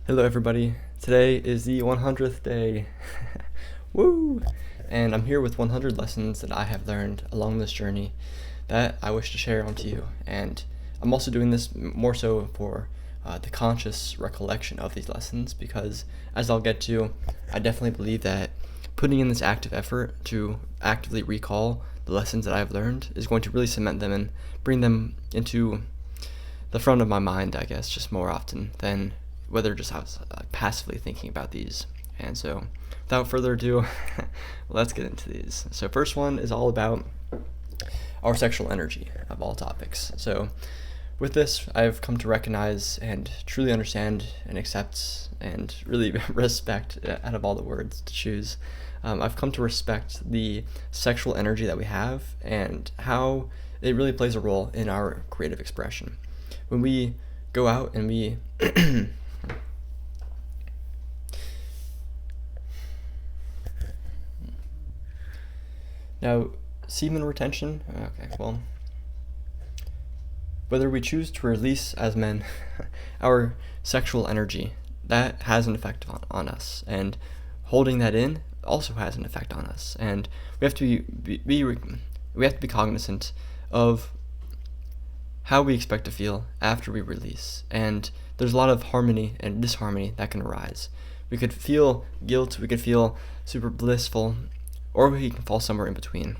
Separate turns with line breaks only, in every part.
Hello everybody, today is the 100th day, woo! And I'm here with 100 lessons that I have learned along this journey that I wish to share onto you. And I'm also doing this more so for the conscious recollection of these lessons because, as I'll get to, I definitely believe that putting in this active effort to actively recall the lessons that I've learned is going to really cement them and bring them into the front of my mind, I guess, just more often than whether just I was passively thinking about these. And so, without further ado, let's get into these. So first one is all about our sexual energy of all topics. So with this, I've come to recognize and truly understand and accept and really respect, out of all the words to choose, I've come to respect the sexual energy that we have and how it really plays a role in our creative expression. When we go out and we Now, semen retention, okay, well, whether we choose to release as men our sexual energy, that has an effect on us, and holding that in also has an effect on us, and we have to be cognizant of how we expect to feel after we release, and there's a lot of harmony and disharmony that can arise. We could feel guilt, we could feel super blissful, or we can fall somewhere in between.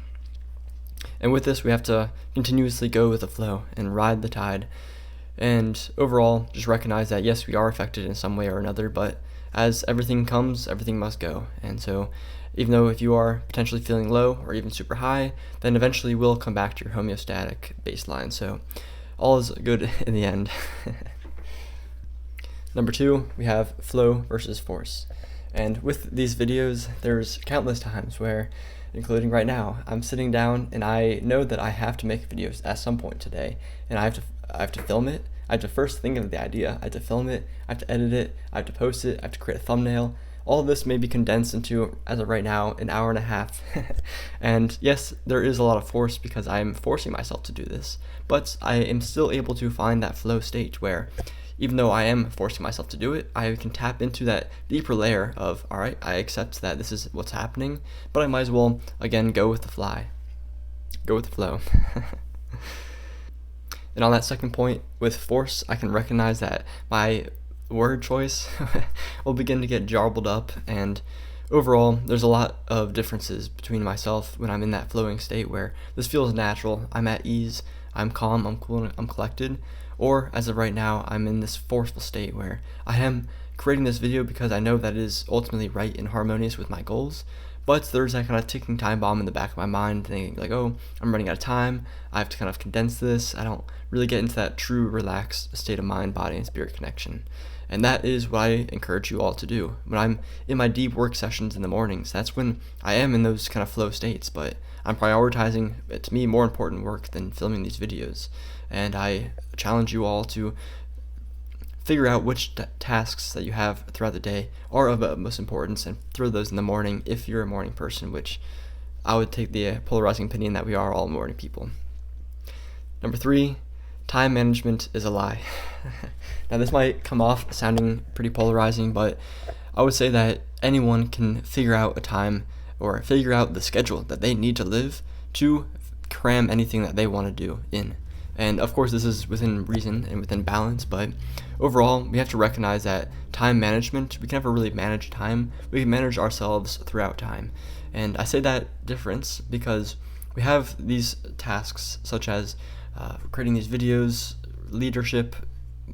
And with this, we have to continuously go with the flow and ride the tide. And overall, just recognize that yes, we are affected in some way or another, but as everything comes, everything must go. And so, even though if you are potentially feeling low or even super high, then eventually we'll come back to your homeostatic baseline. So, all is good in the end. Number 2, we have flow versus force. And with these videos, there's countless times where, including right now, I'm sitting down and I know that I have to make videos at some point today, and I have to film it. I have to first think of the idea. I have to film it. I have to edit it. I have to post it. I have to create a thumbnail. All of this may be condensed into, as of right now, an hour and a half. And yes, there is a lot of force because I am forcing myself to do this, but I am still able to find that flow state where, even though I am forcing myself to do it, I can tap into that deeper layer of, all right, I accept that this is what's happening, but I might as well, again, go with the flow. And on that second point, with force, I can recognize that my word choice will begin to get jarbled up, and overall, there's a lot of differences between myself when I'm in that flowing state where this feels natural, I'm at ease, I'm calm, I'm cool, I'm collected, or as of right now, I'm in this forceful state where I am creating this video because I know that it is ultimately right and harmonious with my goals, but there's that kind of ticking time bomb in the back of my mind thinking like, oh, I'm running out of time, I have to kind of condense this, I don't really get into that true relaxed state of mind, body, and spirit connection. And that is what I encourage you all to do. When I'm in my deep work sessions in the mornings, that's when I am in those kind of flow states, but I'm prioritizing, to me, more important work than filming these videos. And I challenge you all to figure out which tasks that you have throughout the day are of utmost importance and throw those in the morning if you're a morning person, which I would take the polarizing opinion that we are all morning people. Number 3, time management is a lie. Now this might come off sounding pretty polarizing, but I would say that anyone can figure out a time or figure out the schedule that they need to live to cram anything that they want to do in. And of course this is within reason and within balance, but overall we have to recognize that time management, we can never really manage time, we can manage ourselves throughout time. And I say that difference because we have these tasks such as creating these videos, leadership,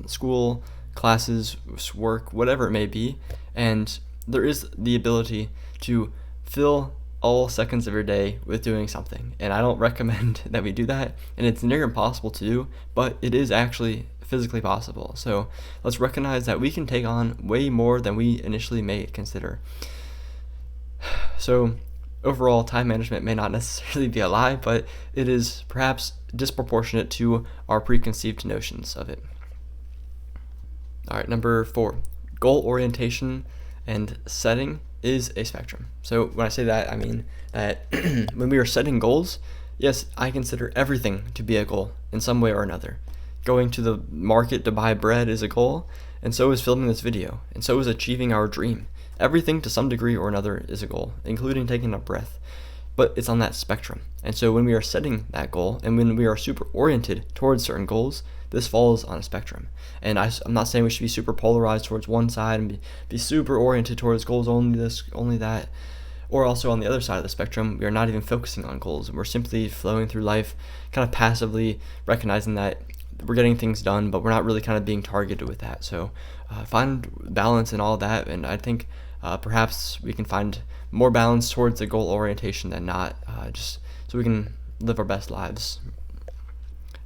school, classes, work, whatever it may be, and there is the ability to fill all seconds of your day with doing something, and I don't recommend that we do that, and it's near impossible to do, but it is actually physically possible. So let's recognize that we can take on way more than we initially may consider. So overall, time management may not necessarily be a lie, but it is perhaps disproportionate to our preconceived notions of it. All right, number 4, goal orientation and setting is a spectrum. So when I say that, I mean that when we are setting goals, yes, I consider everything to be a goal in some way or another. going to the market to buy bread is a goal, and so is filming this video, and so is achieving our dream. Everything to some degree or another is a goal, including taking a breath. But it's on that spectrum. And so when we are setting that goal and when we are super oriented towards certain goals, this falls on a spectrum. And I'm not saying we should be super polarized towards one side and be super oriented towards goals only this, only that. Or also on the other side of the spectrum, we are not even focusing on goals. We're simply flowing through life, kind of passively recognizing that we're getting things done, but we're not really kind of being targeted with that. So find balance in all that, and I think perhaps we can find more balance towards the goal orientation than not, just so we can live our best lives.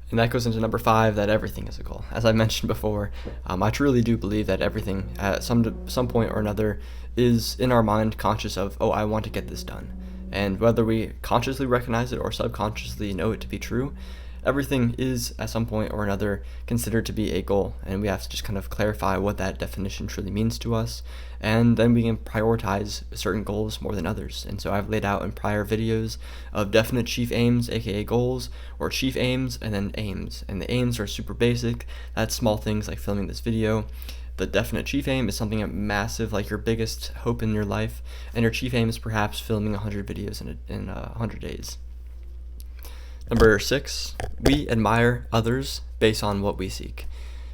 And that goes into number 5, that everything is a goal. As I mentioned before, I truly do believe that everything at some point or another is in our mind conscious of, oh, I want to get this done. And whether we consciously recognize it or subconsciously know it to be true, everything is at some point or another considered to be a goal, and we have to just kind of clarify what that definition truly means to us, and then we can prioritize certain goals more than others. And so I've laid out in prior videos of definite chief aims, aka goals, or chief aims and then aims. And the aims are super basic. That's small things like filming this video. The definite chief aim is something massive, like your biggest hope in your life, and your chief aim is perhaps filming 100 videos in 100 days. Number 6, we admire others based on what we seek.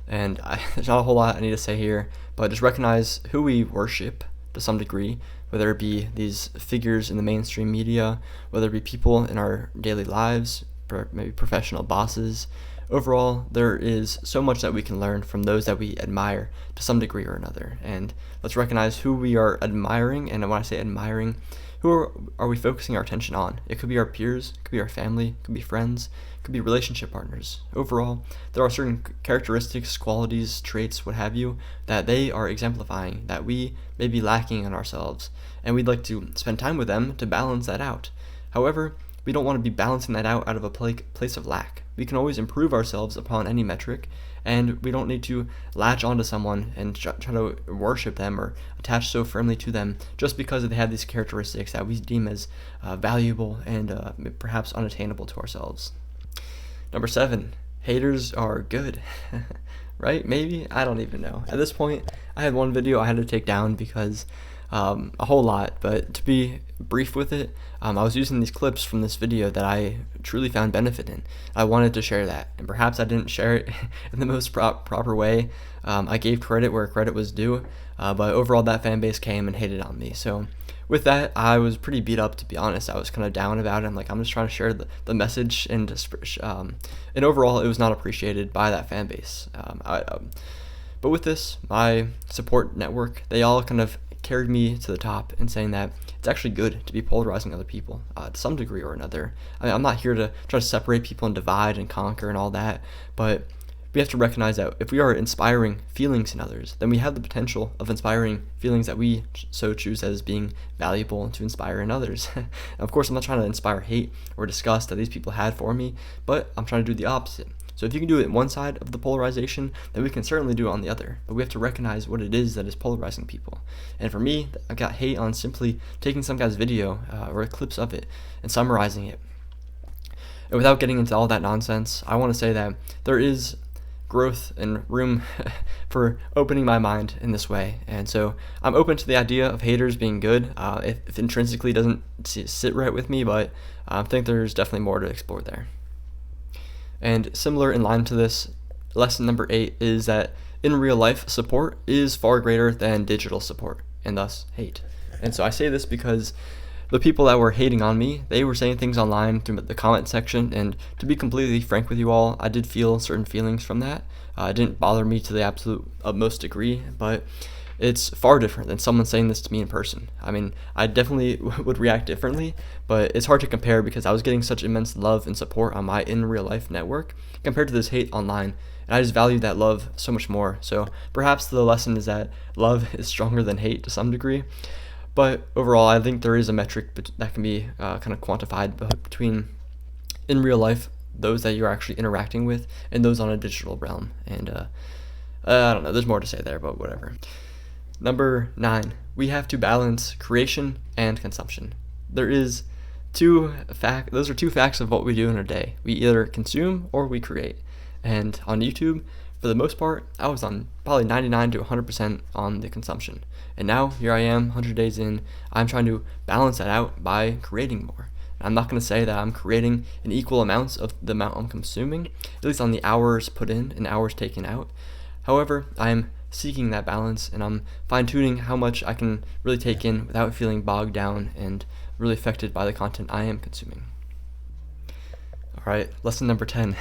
And there's not a whole lot I need to say here, but just recognize who we worship to some degree, whether it be these figures in the mainstream media, whether it be people in our daily lives, maybe professional bosses. Overall, there is so much that we can learn from those that we admire to some degree or another. And let's recognize who we are admiring, and when I say admiring, who are we focusing our attention on? It could be our peers, it could be our family, it could be friends, it could be relationship partners. Overall, there are certain characteristics, qualities, traits, what have you, that they are exemplifying that we may be lacking in ourselves, and we'd like to spend time with them to balance that out. However, we don't want to be balancing that out of a place of lack. We can always improve ourselves upon any metric, and we don't need to latch onto someone and try to worship them or attach so firmly to them just because they have these characteristics that we deem as valuable and perhaps unattainable to ourselves. Number 7, haters are good. Right? Maybe? I don't even know. At this point, I had one video I had to take down because a whole lot, but to be brief with it, I was using these clips from this video that I truly found benefit in. I wanted to share that, and perhaps I didn't share it in the most proper way. I gave credit where credit was due, but overall that fan base came and hated on me. So with that, I was pretty beat up, to be honest. I was kind of down about it. I'm just trying to share the message, and overall it was not appreciated by that fan base. But with this, my support network, they all kind of carried me to the top in saying that it's actually good to be polarizing other people to some degree or another. I mean, I'm not here to try to separate people and divide and conquer and all that, but we have to recognize that if we are inspiring feelings in others, then we have the potential of inspiring feelings that we so choose as being valuable to inspire in others. Of course, I'm not trying to inspire hate or disgust that these people had for me, but I'm trying to do the opposite. So if you can do it on one side of the polarization, then we can certainly do it on the other. But we have to recognize what it is that is polarizing people. And for me, I got hate on simply taking some guy's video or clips of it and summarizing it. And without getting into all that nonsense, I want to say that there is growth and room for opening my mind in this way. And so I'm open to the idea of haters being good if intrinsically doesn't sit right with me, but I think there's definitely more to explore there. And similar in line to this, lesson number 8 is that in real life, support is far greater than digital support, and thus hate. And so I say this because the people that were hating on me, they were saying things online through the comment section, and to be completely frank with you all, I did feel certain feelings from that. It didn't bother me to the absolute utmost degree, but it's far different than someone saying this to me in person. I mean, I definitely would react differently, but it's hard to compare because I was getting such immense love and support on my in real life network compared to this hate online, and I just valued that love so much more. So perhaps the lesson is that love is stronger than hate to some degree, but overall I think there is a metric that can be kind of quantified between in real life those that you're actually interacting with and those on a digital realm. And I don't know, there's more to say there, but whatever. Number 9, we have to balance creation and consumption. Those are two facts of what we do in a day. We either consume or we create. And on YouTube, for the most part, I was on probably 99 to 100% on the consumption. And now, here I am, 100 days in, I'm trying to balance that out by creating more. I'm not going to say that I'm creating in equal amounts of the amount I'm consuming, at least on the hours put in and hours taken out. However, I'm seeking that balance, and I'm fine-tuning how much I can really take in without feeling bogged down and really affected by the content I am consuming. Alright, lesson number 10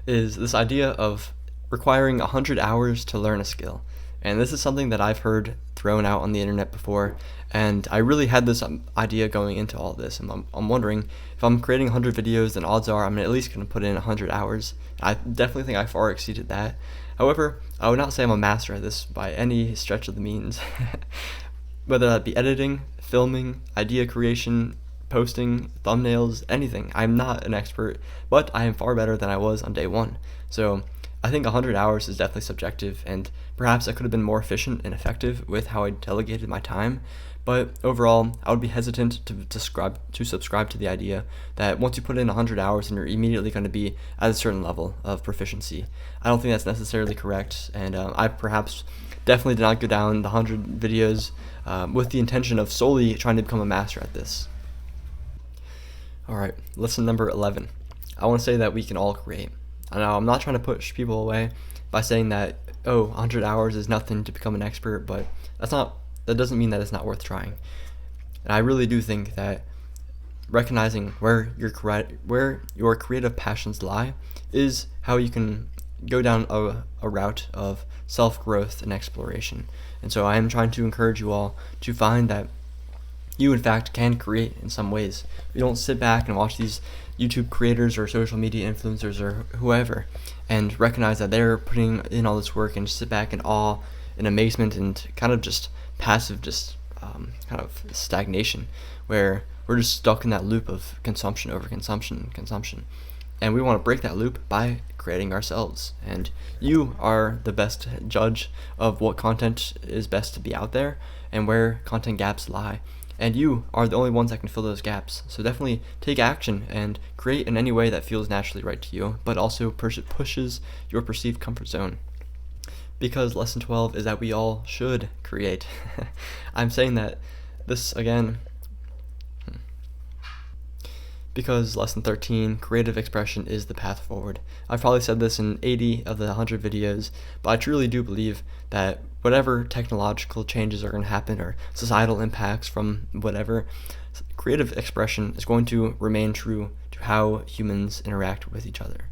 is this idea of requiring 100 hours to learn a skill. And this is something that I've heard thrown out on the internet before, and I really had this idea going into all this, and I'm wondering, if I'm creating 100 videos, then odds are I'm at least going to put in 100 hours. I definitely think I far exceeded that. However, I would not say I'm a master at this by any stretch of the means. Whether that be editing, filming, idea creation, posting, thumbnails, anything. I'm not an expert, but I am far better than I was on day one. So I think 100 hours is definitely subjective, and perhaps I could have been more efficient and effective with how I delegated my time. But overall, I would be hesitant to subscribe to the idea that once you put in 100 hours and you're immediately going to be at a certain level of proficiency. I don't think that's necessarily correct, and I perhaps definitely did not go down the 100 videos with the intention of solely trying to become a master at this. Alright, lesson number 11. I want to say that we can all create. Now, I'm not trying to push people away by saying that, 100 hours is nothing to become an expert, but that doesn't mean that it's not worth trying. And I really do think that recognizing where your creative passions lie is how you can go down a route of self-growth and exploration. And so I am trying to encourage you all to find that you in fact can create in some ways. You don't sit back and watch these YouTube creators or social media influencers or whoever and recognize that they're putting in all this work and just sit back in awe and amazement and kind of just passive kind of stagnation where we're just stuck in that loop of consumption over consumption. And we want to break that loop by creating ourselves. And you are the best judge of what content is best to be out there and where content gaps lie. And you are the only ones that can fill those gaps. So definitely take action and create in any way that feels naturally right to you, but also pushes your perceived comfort zone. Because lesson 12 is that we all should create. I'm saying that this again because lesson 13, creative expression is the path forward. I've probably said this in 80 of the 100 videos, but I truly do believe that whatever technological changes are going to happen or societal impacts from whatever, creative expression is going to remain true to how humans interact with each other.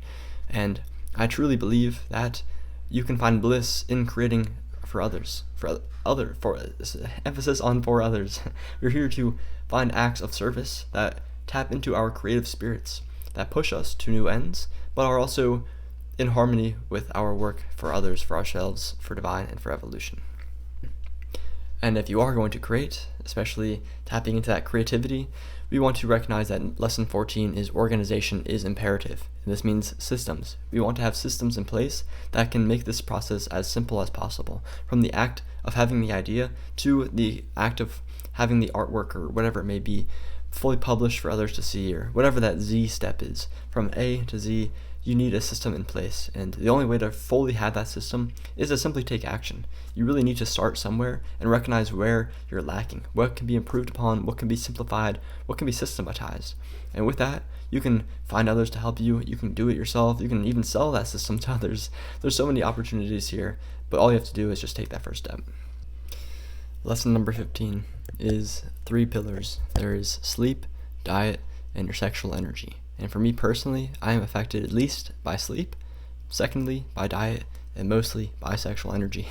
And I truly believe that you can find bliss in creating for others, for emphasis on for others. We're here to find acts of service that tap into our creative spirits, that push us to new ends, but are also in harmony with our work for others, for ourselves, for divine, and for evolution. And if you are going to create, especially tapping into that creativity, we want to recognize that lesson 14 is organization is imperative. And this means systems. We want to have systems in place that can make this process as simple as possible, from the act of having the idea to the act of having the artwork or whatever it may be fully published for others to see, or whatever that Z step is. From A to Z, you need a system in place, and the only way to fully have that system is to simply take action. You really need to start somewhere and recognize where you're lacking, what can be improved upon, what can be simplified, what can be systematized. And with that, you can find others to help you, you can do it yourself, you can even sell that system to others. There's so many opportunities here, but all you have to do is just take that first step. Lesson number 15 is 3 pillars. There is sleep, diet, and your sexual energy. And for me personally, I am affected at least by sleep, secondly by diet, and mostly by sexual energy.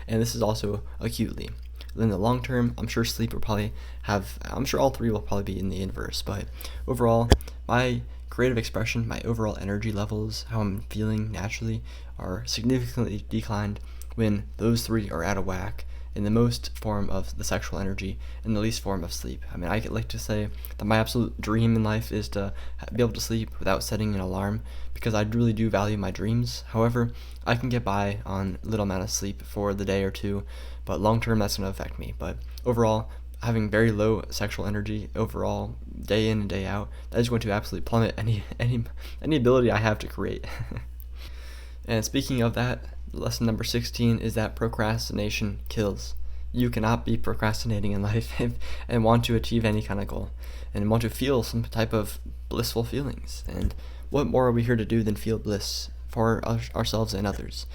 And this is also acutely. In the long term, I'm sure all 3 will probably be in the inverse, but overall, my creative expression, my overall energy levels, how I'm feeling naturally, are significantly declined when those 3 are out of whack, in the most form of the sexual energy, and the least form of sleep. I mean, I like to say that my absolute dream in life is to be able to sleep without setting an alarm, because I really do value my dreams. However, I can get by on a little amount of sleep for the day or two, but long term that's going to affect me. But overall, having very low sexual energy overall, day in and day out, that is going to absolutely plummet any ability I have to create. And speaking of that, lesson number 16 is that procrastination kills. You cannot be procrastinating in life and want to achieve any kind of goal and want to feel some type of blissful feelings. And what more are we here to do than feel bliss for ourselves and others?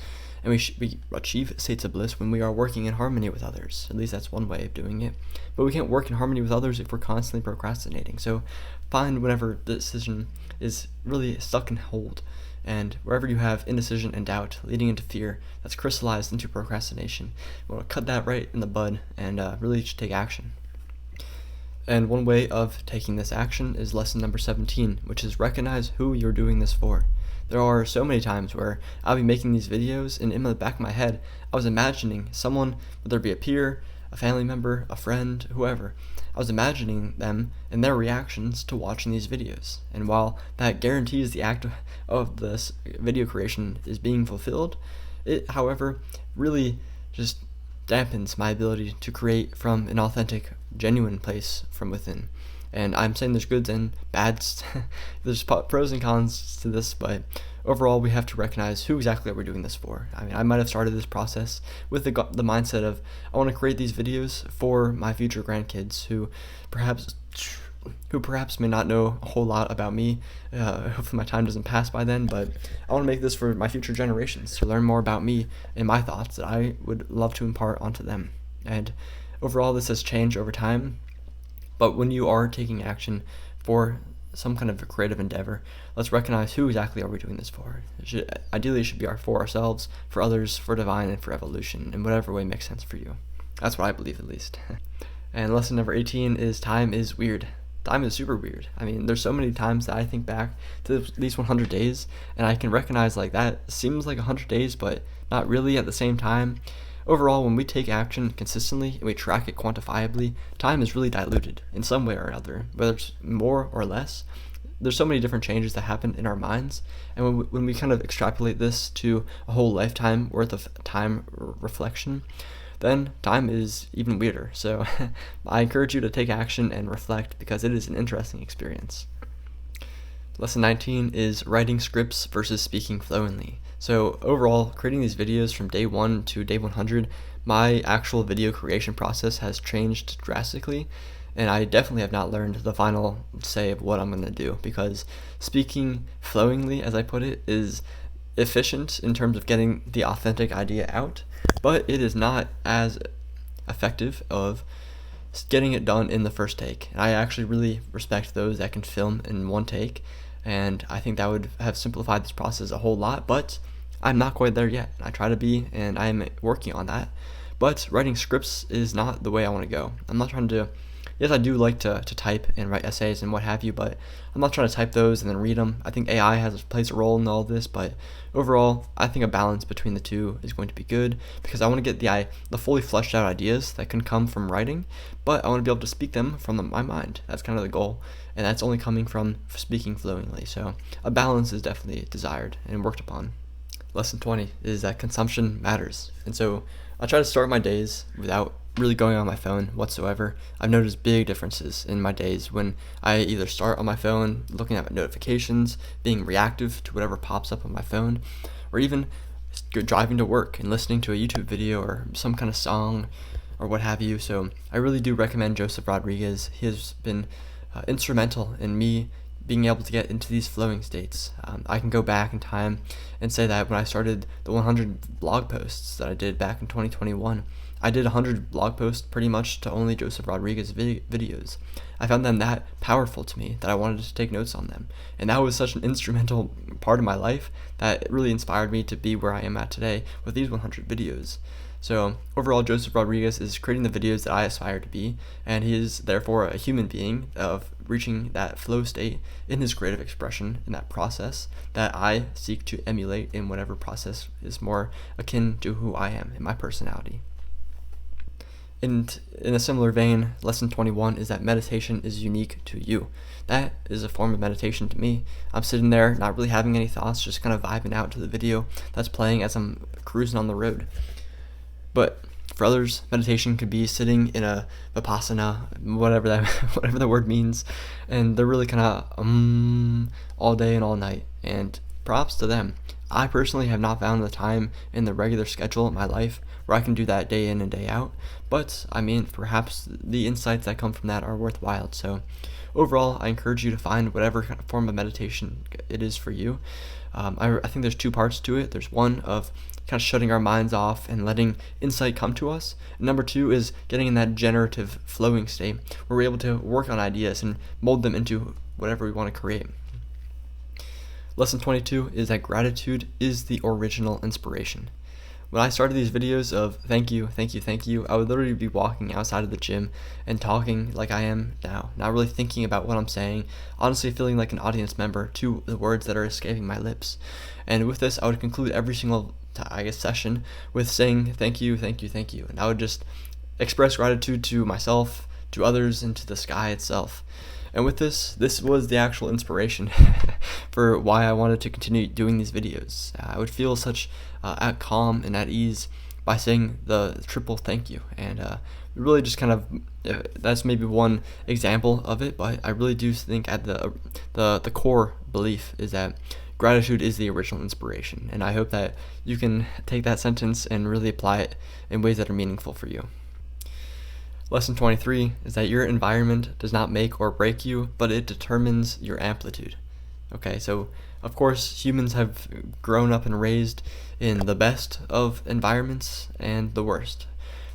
And we achieve states of bliss when we are working in harmony with others. At least that's one way of doing it. But we can't work in harmony with others if we're constantly procrastinating. So find whenever the decision is really stuck in hold, and wherever you have indecision and doubt leading into fear that's crystallized into procrastination, we want to cut that right in the bud and really just take action. And one way of taking this action is lesson number 17, which is recognize who you're doing this for. There are so many times where I'll be making these videos, and in the back of my head, I was imagining someone, whether it be a peer, a family member, a friend, whoever. I was imagining them and their reactions to watching these videos. And while that guarantees the act of this video creation is being fulfilled, it, however, really just dampens my ability to create from an authentic, genuine place from within. And I'm saying there's goods and bads. There's pros and cons to this, but overall we have to recognize who exactly are we doing this for. I mean, I might have started this process with the mindset of I want to create these videos for my future grandkids who perhaps may not know a whole lot about me. Hopefully my time doesn't pass by then, but I want to make this for my future generations to learn more about me and my thoughts that I would love to impart onto them. And overall this has changed over time. But when you are taking action for some kind of a creative endeavor, let's recognize who exactly are we doing this for. Ideally, it should be for ourselves, for others, for divine, and for evolution, in whatever way makes sense for you. That's what I believe, at least. And lesson number 18 is time is weird. Time is super weird. I mean, there's so many times that I think back to these 100 days, and I can recognize like that seems like 100 days, but not really at the same time. Overall, when we take action consistently and we track it quantifiably, time is really diluted in some way or another, whether it's more or less. There's so many different changes that happen in our minds, and when we kind of extrapolate this to a whole lifetime worth of time reflection, then time is even weirder. So I encourage you to take action and reflect because it is an interesting experience. Lesson 19 is writing scripts versus speaking fluently. So overall, creating these videos from day 1 to day 100, my actual video creation process has changed drastically, and I definitely have not learned the final say of what I'm going to do, because speaking flowingly, as I put it, is efficient in terms of getting the authentic idea out, but it is not as effective of getting it done in the first take. And I actually really respect those that can film in one take, and I think that would have simplified this process a whole lot, but I'm not quite there yet. I try to be, and I'm working on that. But writing scripts is not the way I want to go. I'm not trying to, yes, I do like to type and write essays and what have you, but I'm not trying to type those and then read them. I think AI plays a role in all this, but overall, I think a balance between the two is going to be good, because I want to get the fully fleshed out ideas that can come from writing, but I want to be able to speak them from my mind. That's kind of the goal, and that's only coming from speaking fluently. So a balance is definitely desired and worked upon. Lesson 20 is that consumption matters. And so I try to start my days without really going on my phone whatsoever. I've noticed big differences in my days when I either start on my phone, looking at my notifications, being reactive to whatever pops up on my phone, or even driving to work and listening to a YouTube video or some kind of song or what have you. So I really do recommend Joseph Rodriguez. He has been instrumental in me being able to get into these flowing states. I can go back in time and say that when I started the 100 blog posts that I did back in 2021, I did 100 blog posts pretty much to only Joseph Rodriguez videos. I found them that powerful to me that I wanted to take notes on them. And that was such an instrumental part of my life that it really inspired me to be where I am at today with these 100 videos. So overall, Joseph Rodriguez is creating the videos that I aspire to be, and he is therefore a human being of reaching that flow state in his creative expression in that process that I seek to emulate in whatever process is more akin to who I am in my personality. And in a similar vein, lesson 21 is that meditation is unique to you. That is a form of meditation to me. I'm sitting there not really having any thoughts, just kind of vibing out to the video that's playing as I'm cruising on the road. But for others, meditation could be sitting in a vipassana, whatever the word means, and they're really kind of all day and all night. And props to them. I personally have not found the time in the regular schedule of my life where I can do that day in and day out, but I mean, perhaps the insights that come from that are worthwhile. So overall, I encourage you to find whatever kind of form of meditation it is for you. I think there's two parts to it. There's one of kind of shutting our minds off and letting insight come to us. And number two is getting in that generative flowing state where we're able to work on ideas and mold them into whatever we want to create. Lesson 22 is that gratitude is the original inspiration. When I started these videos of thank you, thank you, thank you, I would literally be walking outside of the gym and talking like I am now, not really thinking about what I'm saying, honestly feeling like an audience member to the words that are escaping my lips. And with this, I would conclude every single, session with saying thank you, thank you, thank you. And I would just express gratitude to myself, to others, and to the sky itself. And with this was the actual inspiration for why I wanted to continue doing these videos. I would feel such at calm and at ease by saying the triple thank you. And really just kind of, that's maybe one example of it, but I really do think at the core belief is that gratitude is the original inspiration. And I hope that you can take that sentence and really apply it in ways that are meaningful for you. Lesson 23 is that your environment does not make or break you, but it determines your amplitude. Okay, so of course humans have grown up and raised in the best of environments and the worst.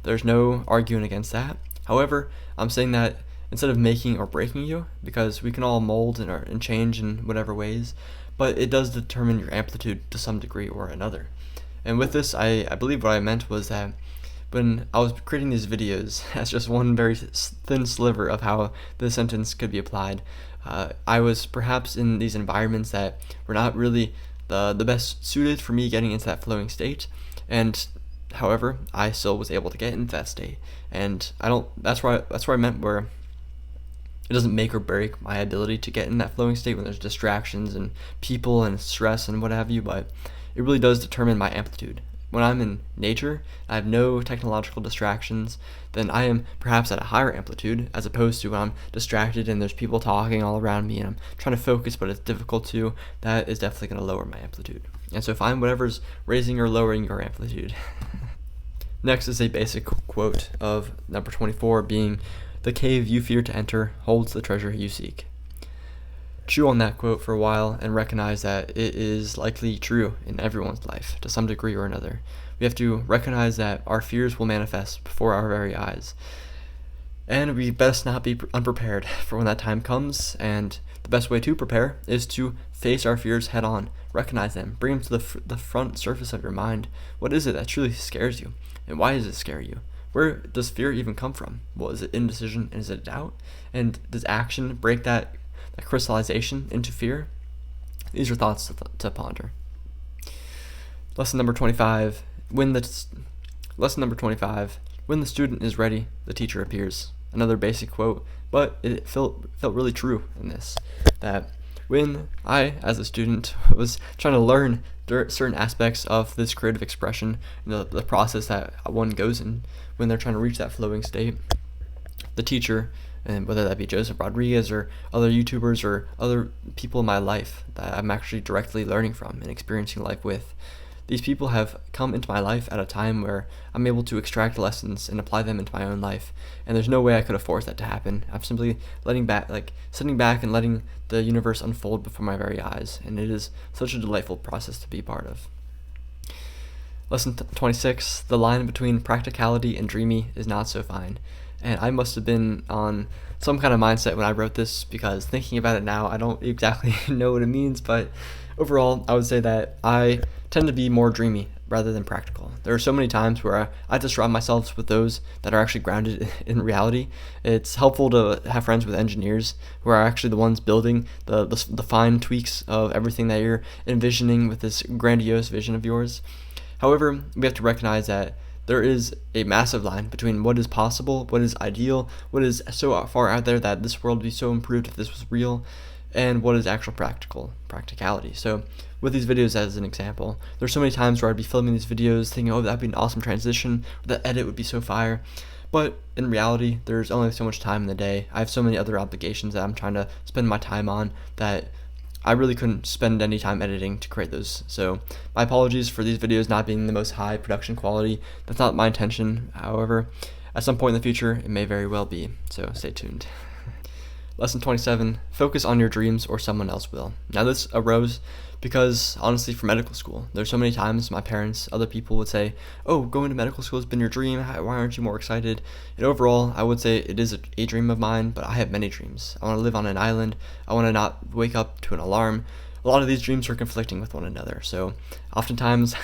There's no arguing against that. However, I'm saying that instead of making or breaking you, because we can all mold and change in whatever ways, but it does determine your amplitude to some degree or another. And with this, I believe what I meant was that when I was creating these videos, as just one very thin sliver of how this sentence could be applied, I was perhaps in these environments that were not really the best suited for me getting into that flowing state, and however, I still was able to get into that state. And that's where I meant where it doesn't make or break my ability to get in that flowing state when there's distractions and people and stress and what have you, but it really does determine my amplitude. When I'm in nature, I have no technological distractions, then I am perhaps at a higher amplitude, as opposed to when I'm distracted and there's people talking all around me and I'm trying to focus but it's difficult to. That is definitely going to lower my amplitude. And so find whatever's raising or lowering your amplitude. Next is a basic quote of number 24 being, "The cave you fear to enter holds the treasure you seek." Chew on that quote for a while and recognize that it is likely true in everyone's life to some degree or another. We have to recognize that our fears will manifest before our very eyes, and we best not be unprepared for when that time comes. And the best way to prepare is to face our fears head on, recognize them, bring them to the front surface of your mind. What is it that truly scares you, and why does it scare you? Where does fear even come from? Well, is it indecision, and is it doubt? And does action break that crystallization into fear? These are thoughts to ponder. Lesson number 25. When the student is ready, the teacher appears. Another basic quote, but it felt really true in this. That when I, as a student, was trying to learn certain aspects of this creative expression, the process that one goes in when they're trying to reach that flowing state, the teacher, and whether that be Joseph Rodriguez or other YouTubers or other people in my life that I'm actually directly learning from and experiencing life with, these people have come into my life at a time where I'm able to extract lessons and apply them into my own life, and there's no way I could have forced that to happen. I'm simply sitting back and letting the universe unfold before my very eyes, and it is such a delightful process to be part of. Lesson 26, the line between practicality and dreamy is not so fine. And I must have been on some kind of mindset when I wrote this, because thinking about it now, I don't exactly know what it means, but overall, I would say that I tend to be more dreamy rather than practical. There are so many times where I just surround myself with those that are actually grounded in reality. It's helpful to have friends with engineers who are actually the ones building the fine tweaks of everything that you're envisioning with this grandiose vision of yours. However, we have to recognize that there is a massive line between what is possible, what is ideal, what is so far out there that this world would be so improved if this was real, and what is actual practicality. So with these videos as an example, there's so many times where I'd be filming these videos thinking, oh, that'd be an awesome transition, or that edit would be so fire. But in reality, there's only so much time in the day. I have so many other obligations that I'm trying to spend my time on that I really couldn't spend any time editing to create those. So my apologies for these videos not being the most high production quality. That's not my intention. However, at some point in the future, it may very well be. So stay tuned. Lesson 27, focus on your dreams or someone else will. Now this arose because honestly for medical school, there's so many times my parents, other people would say, oh, going to medical school has been your dream, why aren't you more excited? And overall, I would say it is a dream of mine, but I have many dreams. I want to live on an island, I want to not wake up to an alarm. A lot of these dreams are conflicting with one another, so oftentimes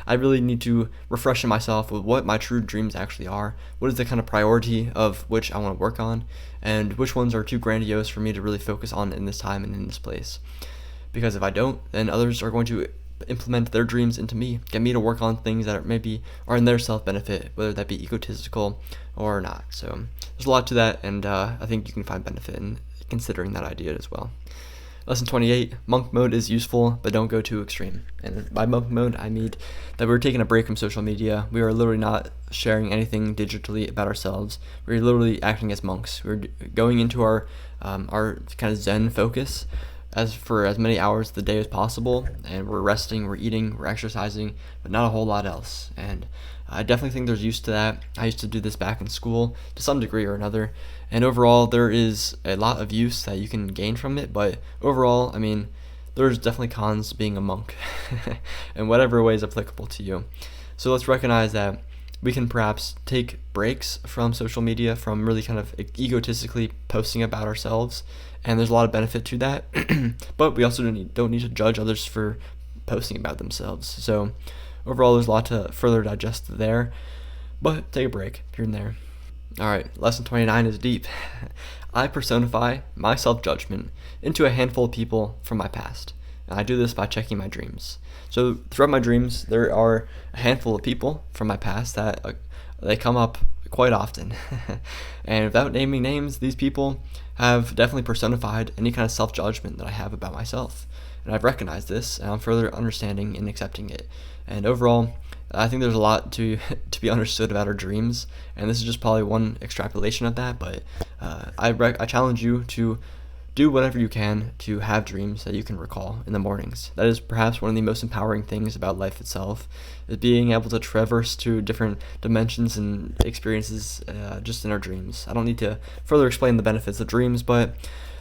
I really need to refresh myself with what my true dreams actually are, what is the kind of priority of which I want to work on, and which ones are too grandiose for me to really focus on in this time and in this place. Because if I don't, then others are going to implement their dreams into me, get me to work on things that maybe are in their self-benefit, whether that be egotistical or not. So there's a lot to that, and I think you can find benefit in considering that idea as well. Lesson 28, monk mode is useful, but don't go too extreme. And by monk mode, I mean that we're taking a break from social media. We are literally not sharing anything digitally about ourselves. We're literally acting as monks. We're going into our kind of Zen focus for as many hours of the day as possible, and we're resting, we're eating, we're exercising, but not a whole lot else. And I definitely think there's use to that. I used to do this back in school to some degree or another, and overall there is a lot of use that you can gain from it, but overall, I mean, there's definitely cons to being a monk in whatever way is applicable to you. So let's recognize that we can perhaps take breaks from social media, from really kind of egotistically posting about ourselves, and there's a lot of benefit to that. But we also don't need to judge others for posting about themselves. So overall, there's a lot to further digest there, but take a break here and there. All right, lesson 29 is deep. I personify my self-judgment into a handful of people from my past, and I do this by checking my dreams. So throughout my dreams, there are a handful of people from my past that they come up quite often. And without naming names, these people have definitely personified any kind of self-judgment that I have about myself. And I've recognized this, and I'm further understanding and accepting it. And overall, I think there's a lot to be understood about our dreams, and this is just probably one extrapolation of that, but I challenge you to do whatever you can to have dreams that you can recall in the mornings. That is perhaps one of the most empowering things about life itself, is being able to traverse to different dimensions and experiences just in our dreams. I don't need to further explain the benefits of dreams, but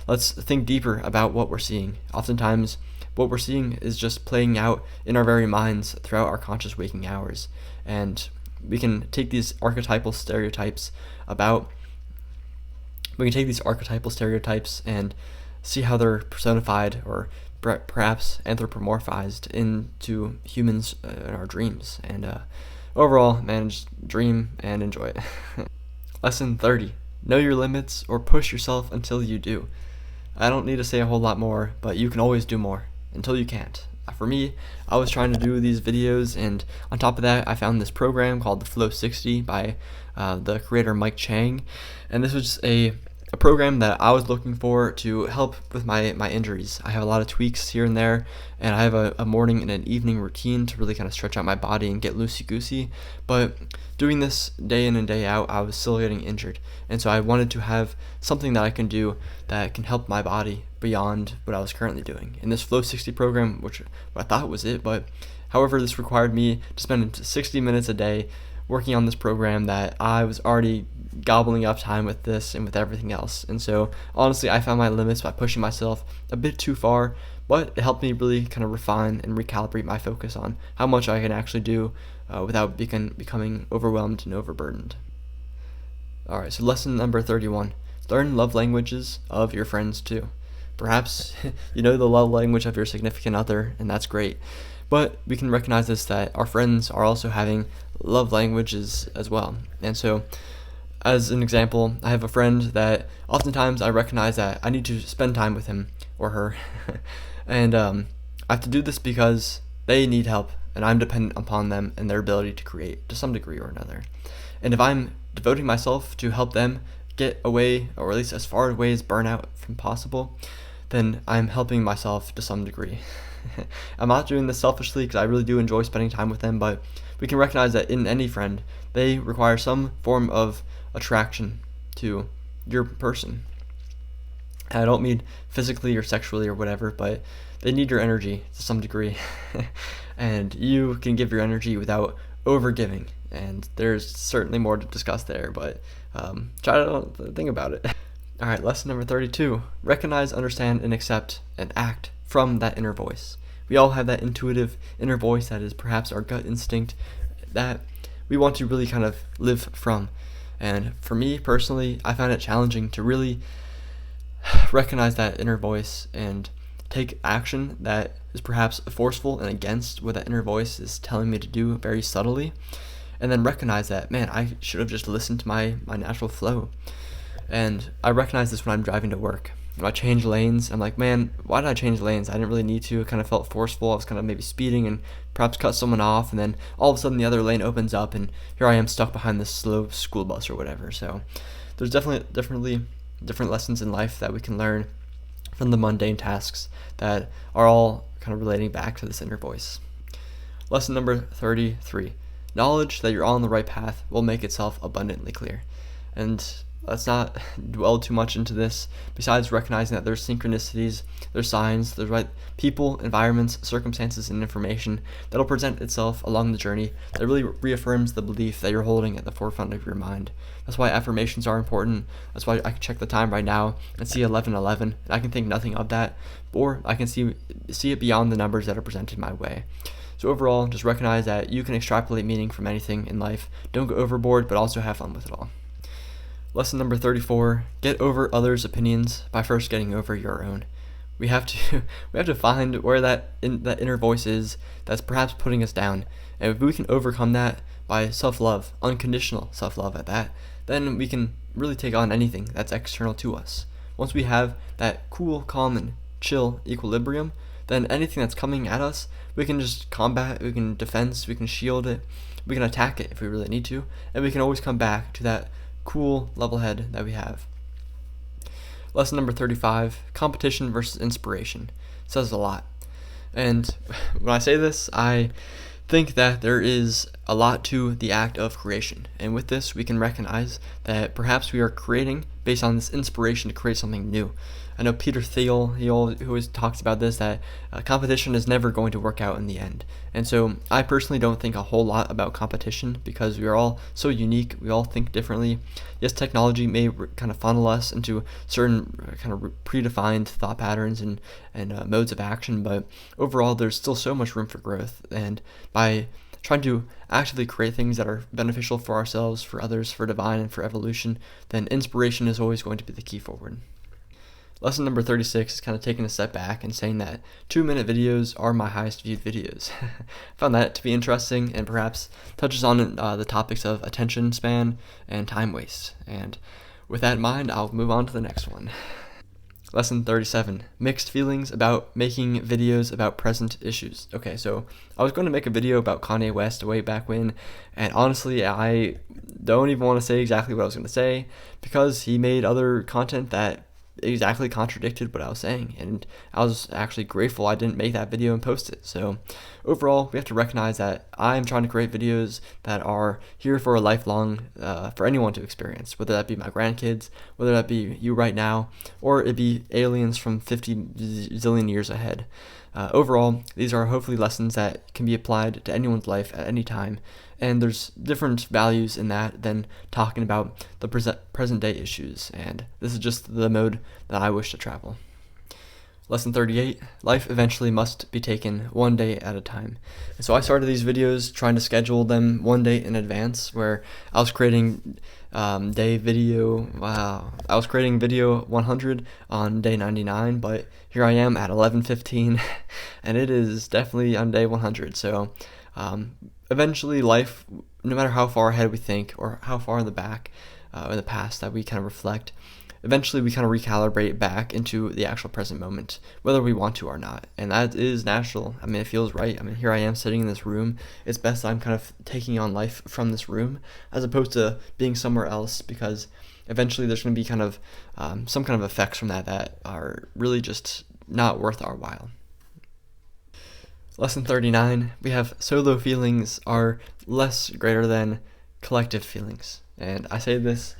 let's think deeper about what we're seeing. Oftentimes, what we're seeing is just playing out in our very minds throughout our conscious waking hours. And we can take these archetypal stereotypes and see how they're personified or perhaps anthropomorphized into humans in our dreams. And overall, man, just dream and enjoy it. Lesson 30. Know your limits or push yourself until you do. I don't need to say a whole lot more, but you can always do more until you can't. For me, I was trying to do these videos, and on top of that, I found this program called the Flow 60 by the creator Mike Chang, and this was a program that I was looking for to help with my injuries. I have a lot of tweaks here and there, and I have a morning and an evening routine to really kind of stretch out my body and get loosey-goosey, but doing this day in and day out, I was still getting injured, and so I wanted to have something that I can do that can help my body beyond what I was currently doing. In this Flow 60 program, which I thought was it, but however, this required me to spend 60 minutes a day working on this program that I was already gobbling up time with this and with everything else. And so honestly, I found my limits by pushing myself a bit too far, but it helped me really kind of refine and recalibrate my focus on how much I can actually do without becoming overwhelmed and overburdened. All right, so lesson number 31. Learn love languages of your friends too. Perhaps you know the love language of your significant other, and that's great. But we can recognize this, that our friends are also having love languages as well. And so, as an example, I have a friend that oftentimes I recognize that I need to spend time with him or her. And I have to do this because they need help, and I'm dependent upon them and their ability to create to some degree or another. And if I'm devoting myself to help them get away, or at least as far away as burnout from possible, then I'm helping myself to some degree. I'm not doing this selfishly because I really do enjoy spending time with them, but we can recognize that in any friend, they require some form of attraction to your person. And I don't mean physically or sexually or whatever, but they need your energy to some degree. And you can give your energy without overgiving. And there's certainly more to discuss there, but try to think about it. All right, lesson number 32. Recognize, understand, and accept and act from that inner voice. We all have that intuitive inner voice that is perhaps our gut instinct that we want to really kind of live from. And for me personally, I found it challenging to really recognize that inner voice and take action that is perhaps forceful and against what that inner voice is telling me to do very subtly, and then recognize that, man, I should have just listened to my natural flow. And I recognize this when I'm driving to work. When I change lanes, I'm like, man, why did I change lanes? I didn't really need to. It kind of felt forceful. I was kind of maybe speeding and perhaps cut someone off, and then all of a sudden the other lane opens up, and here I am stuck behind this slow school bus or whatever. So there's definitely different lessons in life that we can learn from the mundane tasks that are all kind of relating back to this inner voice. Lesson number 33. Knowledge that you're on the right path will make itself abundantly clear. And let's not dwell too much into this, besides recognizing that there's synchronicities, there's signs, there's right people, environments, circumstances, and information that'll present itself along the journey that really reaffirms the belief that you're holding at the forefront of your mind. That's why affirmations are important. That's why I can check the time right now and see 11:11, and I can think nothing of that, or I can see it beyond the numbers that are presented my way. So overall, just recognize that you can extrapolate meaning from anything in life. Don't go overboard, but also have fun with it all. Lesson number 34, get over others' opinions by first getting over your own. We have to find where that inner voice is that's perhaps putting us down. And if we can overcome that by self-love, unconditional self-love at that, then we can really take on anything that's external to us. Once we have that cool, calm, and chill equilibrium, then anything that's coming at us, we can just combat, we can defense, we can shield it, we can attack it if we really need to, and we can always come back to that cool level head that we have. Lesson number 35, competition versus inspiration. Says a lot. And when I say this, I think that there is a lot to the act of creation. And with this, we can recognize that perhaps we are creating based on this inspiration to create something new. I know Peter Thiel, he always talks about this, that competition is never going to work out in the end. And so I personally don't think a whole lot about competition because we are all so unique. We all think differently. Yes, technology may kind of funnel us into certain kind of predefined thought patterns and modes of action, but overall there's still so much room for growth. And by trying to actively create things that are beneficial for ourselves, for others, for divine, and for evolution, then inspiration is always going to be the key forward. Lesson number 36 is kind of taking a step back and saying that 2-minute videos are my highest viewed videos. I found that to be interesting and perhaps touches on the topics of attention span and time waste. And with that in mind, I'll move on to the next one. Lesson 37, mixed feelings about making videos about present issues. Okay, so I was going to make a video about Kanye West way back when, and honestly, I don't even want to say exactly what I was going to say because he made other content that exactly contradicted what I was saying, and I was actually grateful I didn't make that video and post it. So overall, we have to recognize that I'm trying to create videos that are here for a lifelong, for anyone to experience, whether that be my grandkids, whether that be you right now, or it be aliens from 50 zillion years ahead. Overall, these are hopefully lessons that can be applied to anyone's life at any time, and there's different values in that than talking about the present day issues, and this is just the mode that I wish to travel. Lesson 38, life eventually must be taken one day at a time. And so I started these videos trying to schedule them one day in advance, where I was creating video 100 on day 99, but here I am at 11:15, and it is definitely on day 100. So eventually life, no matter how far ahead we think or how far in the back, in the past that we kind of reflect, eventually we kind of recalibrate back into the actual present moment, whether we want to or not. And that is natural. I mean, it feels right. I mean, here I am sitting in this room. It's best that I'm kind of taking on life from this room as opposed to being somewhere else, because eventually there's going to be kind of some kind of effects from that are really just not worth our while. Lesson 39, we have solo feelings are less greater than collective feelings. And I say this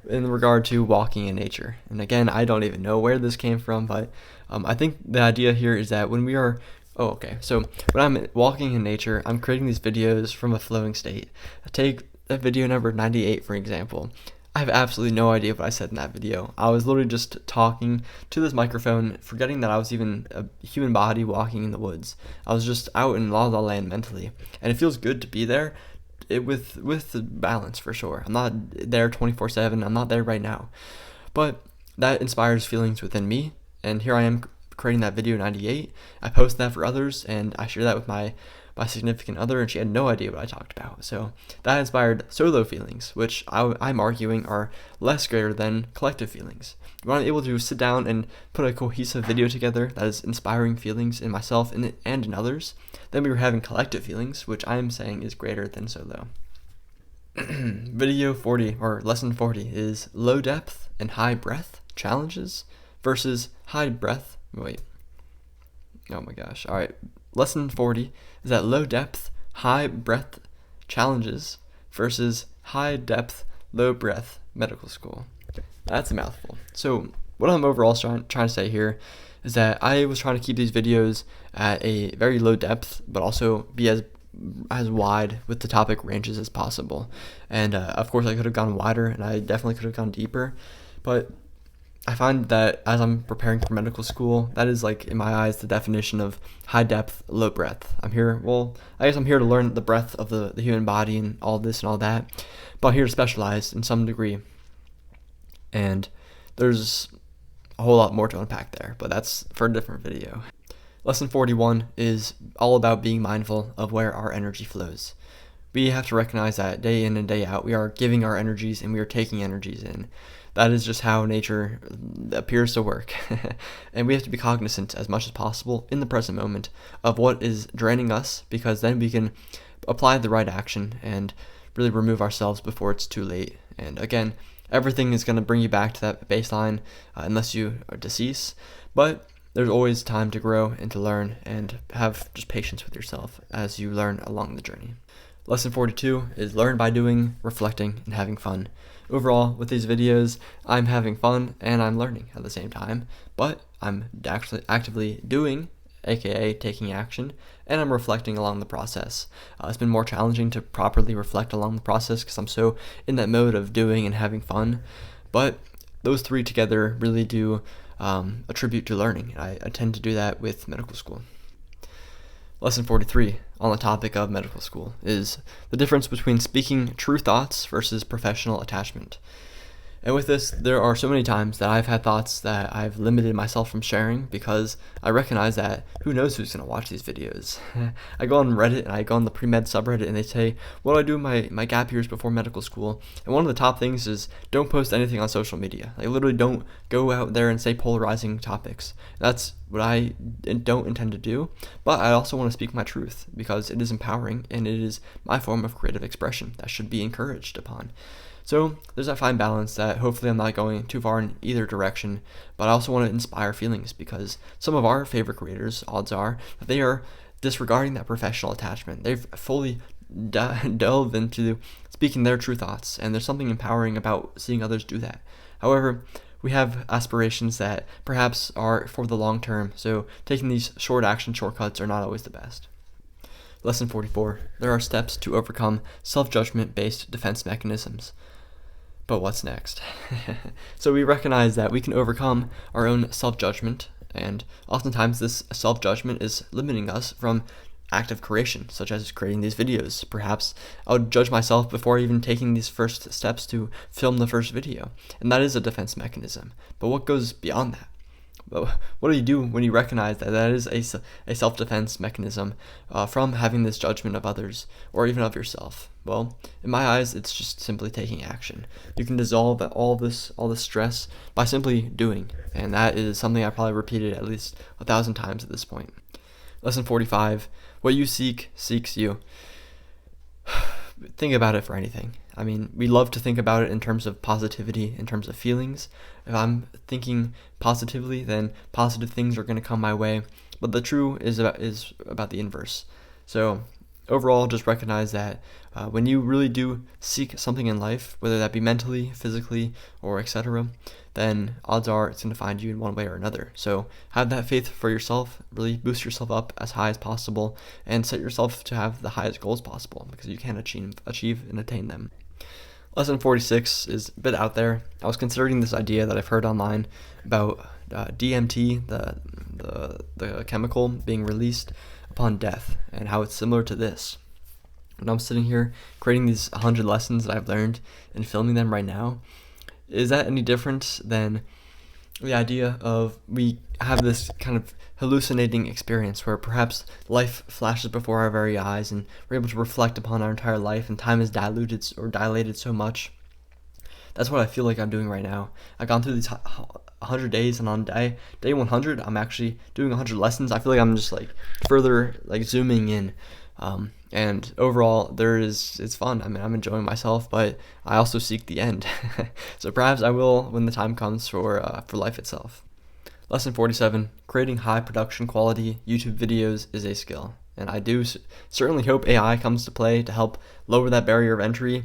in regard to walking in nature. And again, I don't even know where this came from, but I think the idea here is that when we are so when I'm walking in nature, I'm creating these videos from a flowing state. Take video number 98, for example. I have absolutely no idea what I said in that video. I was literally just talking to this microphone, forgetting that I was even a human body walking in the woods. I was just out in La La Land mentally, and it feels good to be there. With the balance, for sure. I'm not there 24/7. I'm not there right now, but that inspires feelings within me, and here I am creating that video 98. I post that for others, and I share that with my significant other, and she had no idea what I talked about. So that inspired solo feelings, which I'm arguing are less greater than collective feelings. When I'm able to sit down and put a cohesive video together that is inspiring feelings in myself and in others, then we were having collective feelings, which I am saying is greater than solo. Video 40, or lesson 40, is low depth and high breath challenges versus high breath. Wait. Oh my gosh. All right. Lesson 40 is that low depth, high breath challenges versus high depth, low breath medical school. That's a mouthful. So what I'm overall trying to say here is that I was trying to keep these videos at a very low depth, but also be as wide with the topic ranges as possible. And of course I could have gone wider, and I definitely could have gone deeper, but I find that as I'm preparing for medical school, that is, like, in my eyes, the definition of high depth, low breath. I guess I'm here to learn the breadth of the human body and all this and all that, but I'm here to specialize in some degree. And there's a whole lot more to unpack there, but that's for a different video. Lesson 41 is all about being mindful of where our energy flows. We have to recognize that day in and day out, we are giving our energies and we are taking energies in. That is just how nature appears to work. And we have to be cognizant as much as possible in the present moment of what is draining us, because then we can apply the right action and really remove ourselves before it's too late. And again, everything is going to bring you back to that baseline unless you are deceased. But there's always time to grow and to learn, and have just patience with yourself as you learn along the journey. Lesson 42 is learn by doing, reflecting, and having fun. Overall, with these videos, I'm having fun and I'm learning at the same time, but I'm actually actively doing, aka taking action, and I'm reflecting along the process. It's been more challenging to properly reflect along the process because I'm so in that mode of doing and having fun, but those three together really do attribute to learning. I tend to do that with medical school. Lesson 43 on the topic of medical school is the difference between speaking true thoughts versus professional attachment. And with this, there are so many times that I've had thoughts that I've limited myself from sharing because I recognize that who knows who's going to watch these videos. I go on Reddit and I go on the pre-med subreddit and they say, what do I do in my gap years before medical school? And one of the top things is don't post anything on social media. Like, literally don't go out there and say polarizing topics. That's what I don't intend to do, but I also want to speak my truth because it is empowering and it is my form of creative expression that should be encouraged upon. So there's that fine balance that hopefully I'm not going too far in either direction, but I also want to inspire feelings because some of our favorite creators, odds are, that they are disregarding that professional attachment. They've fully delved into speaking their true thoughts, and there's something empowering about seeing others do that. However, we have aspirations that perhaps are for the long term, so taking these short action shortcuts are not always the best. Lesson 44. There are steps to overcome self-judgment based defense mechanisms. But what's next? So we recognize that we can overcome our own self-judgment, and oftentimes this self-judgment is limiting us from active creation, such as creating these videos. Perhaps I would judge myself before even taking these first steps to film the first video, and that is a defense mechanism. But what goes beyond that? What do you do when you recognize that that is a self-defense mechanism from having this judgment of others or even of yourself? Well, in my eyes, it's just simply taking action. You can dissolve all this stress by simply doing, and that is something I probably repeated at least 1,000 times at this point. Lesson 45, what you seek, seeks you. Think about it for anything. I mean, we love to think about it in terms of positivity, in terms of feelings. If I'm thinking positively, then positive things are going to come my way. But the true is about the inverse. So overall, just recognize that When you really do seek something in life, whether that be mentally, physically, or etc., then odds are it's going to find you in one way or another. So have that faith for yourself, really boost yourself up as high as possible, and set yourself to have the highest goals possible, because you can achieve and attain them. Lesson 46 is a bit out there. I was considering this idea that I've heard online about DMT, the chemical being released upon death, and how it's similar to this. When I'm sitting here creating these 100 lessons that I've learned and filming them right now, is that any different than the idea of we have this kind of hallucinating experience where perhaps life flashes before our very eyes and we're able to reflect upon our entire life and time is dilated so much? That's what I feel like I'm doing right now. I've gone through these 100 days, and on day 100 I'm actually doing 100 lessons. I feel like I'm just like further like zooming in, and overall it's fun. I mean, I'm enjoying myself, but I also seek the end. So perhaps I will when the time comes for life itself. Lesson 47: creating high production quality YouTube videos is a skill, and I do certainly hope AI comes to play to help lower that barrier of entry.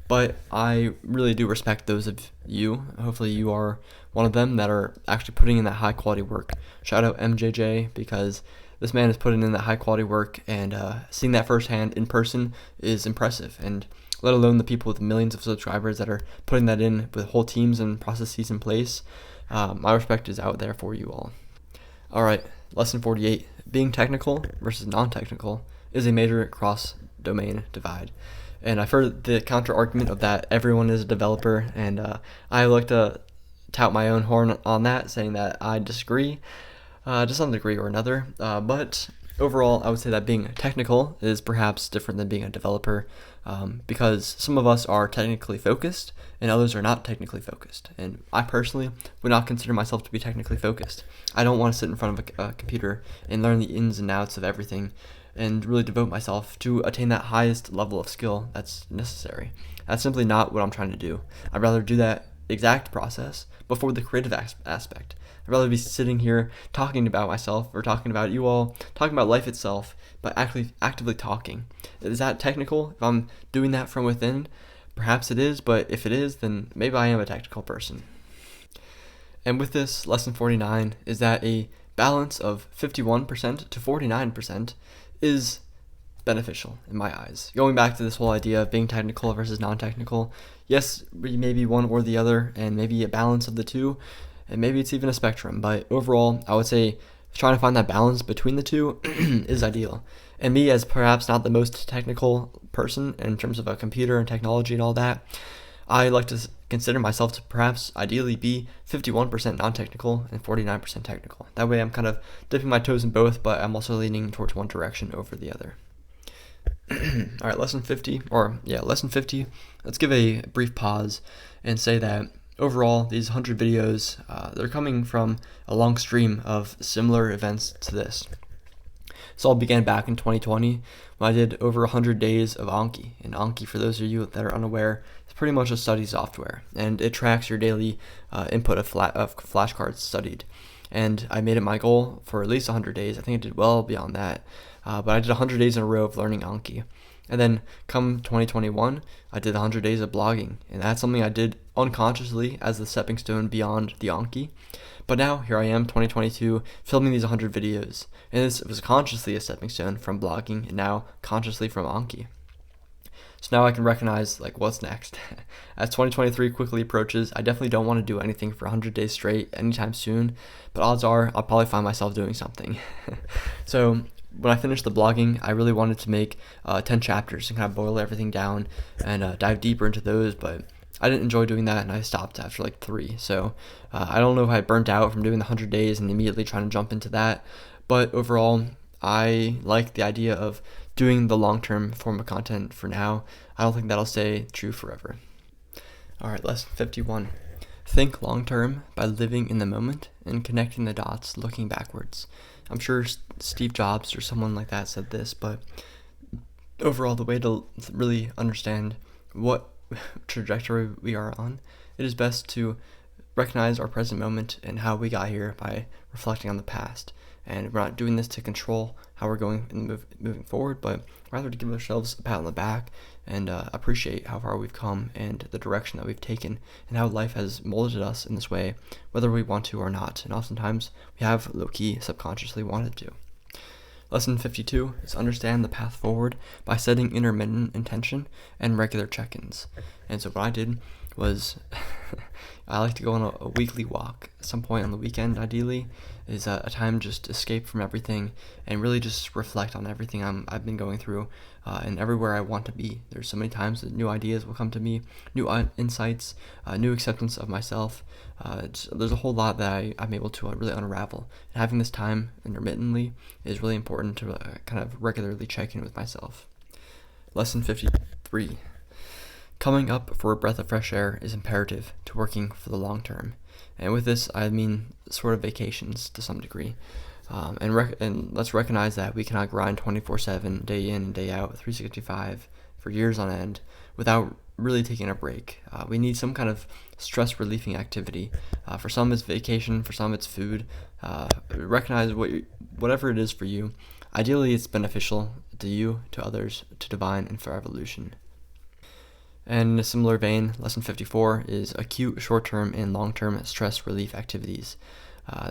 But I really do respect those of you. Hopefully you are one of them that are actually putting in that high quality work. Shout out MJJ, because this man is putting in that high quality work, and seeing that firsthand in person is impressive. And let alone the people with millions of subscribers that are putting that in with whole teams and processes in place. My respect is out there for you all. All right, lesson 48: being technical versus non-technical is a major cross-domain divide. And I've heard the counter argument of that everyone is a developer, and I like to tout my own horn on that, saying that I disagree to some degree or another. But overall, I would say that being technical is perhaps different than being a developer, because some of us are technically focused and others are not technically focused. And I personally would not consider myself to be technically focused. I don't want to sit in front of a computer and learn the ins and outs of everything and really devote myself to attain that highest level of skill that's necessary. That's simply not what I'm trying to do. I'd rather do that exact process before the creative aspect. I'd rather be sitting here talking about myself or talking about you all, talking about life itself, but actively talking. Is that technical? If I'm doing that from within, perhaps it is, but if it is, then maybe I am a technical person. And with this, lesson 49 is that a balance of 51% to 49% is beneficial in my eyes. Going back to this whole idea of being technical versus non-technical, yes, maybe one or the other, and maybe a balance of the two, and maybe it's even a spectrum, but overall, I would say trying to find that balance between the two is ideal. And me, as perhaps not the most technical person in terms of a computer and technology and all that, I like to consider myself to perhaps ideally be 51% non-technical and 49% technical. That way I'm kind of dipping my toes in both, but I'm also leaning towards one direction over the other. All right, lesson 50. Let's give a brief pause and say that overall, these 100 videos, they're coming from a long stream of similar events to this. This all began back in 2020 when I did over 100 days of Anki. And Anki, for those of you that are unaware, is pretty much a study software, and it tracks your daily input of flashcards studied. And I made it my goal for at least 100 days. I think I did well beyond that, but I did 100 days in a row of learning Anki. And then come 2021, I did 100 days of blogging, and that's something I did unconsciously as the stepping stone beyond the Anki. But now, here I am, 2022, filming these 100 videos, and this was consciously a stepping stone from blogging, and now consciously from Anki. So now I can recognize, like, what's next. As 2023 quickly approaches, I definitely don't want to do anything for 100 days straight anytime soon, but odds are I'll probably find myself doing something. So when I finished the blogging, I really wanted to make 10 chapters and kind of boil everything down and dive deeper into those, but I didn't enjoy doing that, and I stopped after like 3. So I don't know if I burnt out from doing the 100 days and immediately trying to jump into that, but overall, I like the idea of doing the long-term form of content for now. I don't think that'll stay true forever. All right, lesson 51. Think long-term by living in the moment and connecting the dots looking backwards. I'm sure Steve Jobs or someone like that said this, but overall, the way to really understand what trajectory we are on, it is best to recognize our present moment and how we got here by reflecting on the past. And we're not doing this to control how we're going and moving forward, but rather to give ourselves a pat on the back and appreciate how far we've come and the direction that we've taken and how life has molded us in this way, whether we want to or not. And oftentimes we have low-key subconsciously wanted to. Lesson 52 is understand the path forward by setting intermittent intention and regular check-ins. And so what I did was I like to go on a weekly walk at some point on the weekend. Ideally is a time just to escape from everything and really just reflect on everything I've been going through and everywhere I want to be. There's so many times that new ideas will come to me, new insights, new acceptance of myself. There's a whole lot that I'm able to really unravel. And having this time intermittently is really important to kind of regularly check in with myself. Lesson 53. Coming up for a breath of fresh air is imperative to working for the long term. And with this, I mean sort of vacations to some degree. And let's recognize that we cannot grind 24/7, day in and day out, 365 for years on end without really taking a break. We need some kind of stress relieving activity. For some it's vacation, for some it's food. Recognize whatever it is for you. Ideally, it's beneficial to you, to others, to divine, and for evolution. And in a similar vein, lesson 54 is acute short-term and long-term stress relief activities.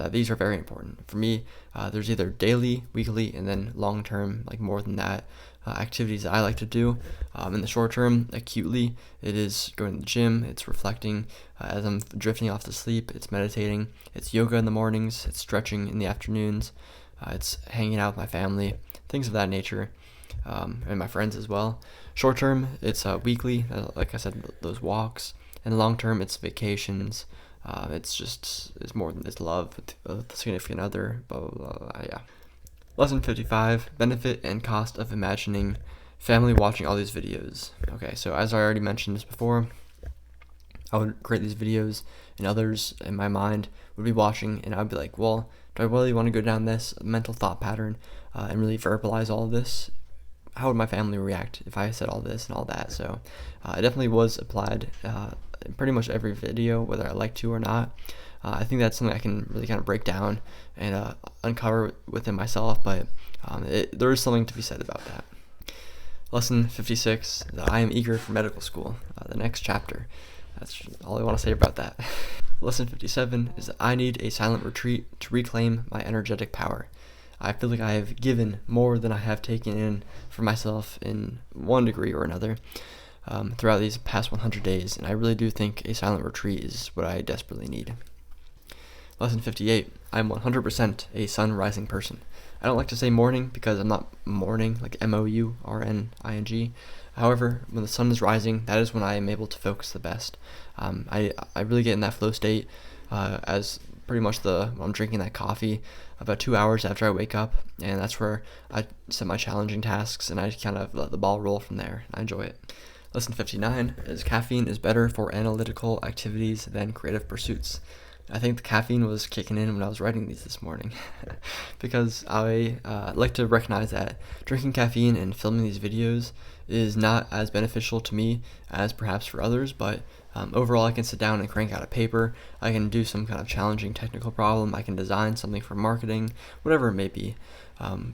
These are very important. For me, there's either daily, weekly, and then long-term, like more than that, activities that I like to do. In the short term, acutely, it is going to the gym, it's reflecting as I'm drifting off to sleep, it's meditating, it's yoga in the mornings, it's stretching in the afternoons, it's hanging out with my family, things of that nature. And my friends as well. Short term, it's weekly, like I said, those walks. And long term, it's vacations. It's more than this love with the significant other, blah, blah, blah, yeah. Lesson 55, benefit and cost of imagining family watching all these videos. Okay, so as I already mentioned this before, I would create these videos and others in my mind would be watching and I'd be like, well, do I really want to go down this mental thought pattern and really verbalize all of this? How would my family react if I said all this and all that? So it definitely was applied in pretty much every video, whether I like to or not. I think that's something I can really kind of break down and uncover within myself, but there is something to be said about that. Lesson 56, that I am eager for medical school, the next chapter. That's all I want to say about that. Lesson 57 is that I need a silent retreat to reclaim my energetic power. I feel like I have given more than I have taken in for myself in one degree or another throughout these past 100 days, and I really do think a silent retreat is what I desperately need. Lesson 58, I'm 100% a sun rising person. I don't like to say morning because I'm not morning, like morning. However, when the sun is rising, that is when I am able to focus the best. I really get in that flow state as pretty much when I'm drinking that coffee about 2 hours after I wake up, and that's where I set my challenging tasks and I kind of let the ball roll from there. I enjoy it. Lesson 59 is caffeine is better for analytical activities than creative pursuits. I think the caffeine was kicking in when I was writing these this morning because I like to recognize that drinking caffeine and filming these videos is not as beneficial to me as perhaps for others, but overall I can sit down and crank out a paper, I can do some kind of challenging technical problem, I can design something for marketing, whatever it may be.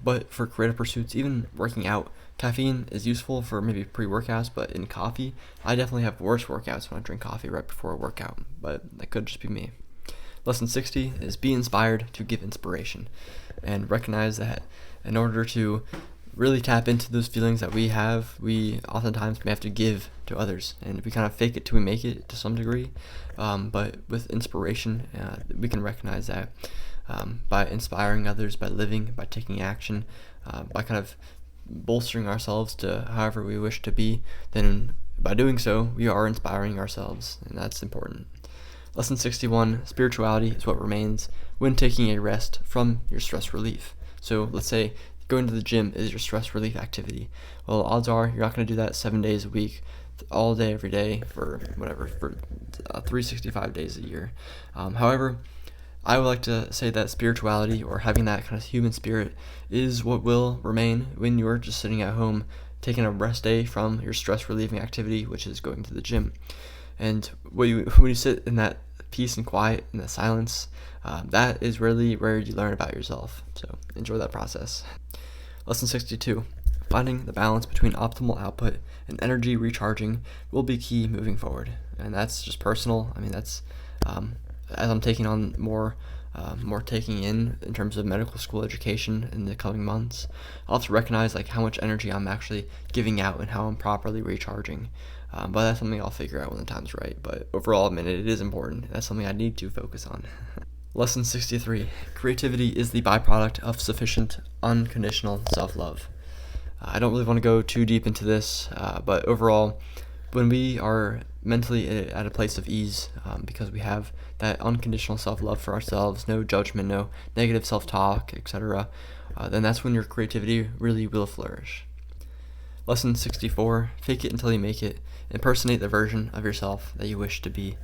But for creative pursuits, even working out, caffeine is useful for maybe pre-workouts, but in coffee, I definitely have worse workouts when I drink coffee right before a workout, but that could just be me. Lesson 60 is be inspired to give inspiration, and recognize that in order to really tap into those feelings that we have, we oftentimes may have to give to others, and we kind of fake it till we make it to some degree, but with inspiration, we can recognize that by inspiring others, by living, by taking action, by kind of bolstering ourselves to however we wish to be, then by doing so, we are inspiring ourselves, and that's important. Lesson 61, spirituality is what remains when taking a rest from your stress relief. So let's say going to the gym is your stress relief activity. Well, odds are you're not going to do that 7 days a week, all day, every day, for 365 days a year. However, I would like to say that spirituality, or having that kind of human spirit, is what will remain when you're just sitting at home taking a rest day from your stress relieving activity, which is going to the gym. And when you sit in that peace and quiet and the silence, that is really where you learn about yourself. So enjoy that process. Lesson 62. Finding the balance between optimal output and energy recharging will be key moving forward. And that's just personal. I mean, that's as I'm taking on more taking in terms of medical school education in the coming months, I'll have to recognize like how much energy I'm actually giving out and how I'm properly recharging. But that's something I'll figure out when the time's right. But overall, I mean, it is important. That's something I need to focus on. Lesson 63. Creativity is the byproduct of sufficient unconditional self-love. I don't really want to go too deep into this, but overall, when we are mentally at a place of ease, because we have that unconditional self-love for ourselves, no judgment, no negative self-talk, etc., then that's when your creativity really will flourish. Lesson 64, fake it until you make it. Impersonate the version of yourself that you wish to be.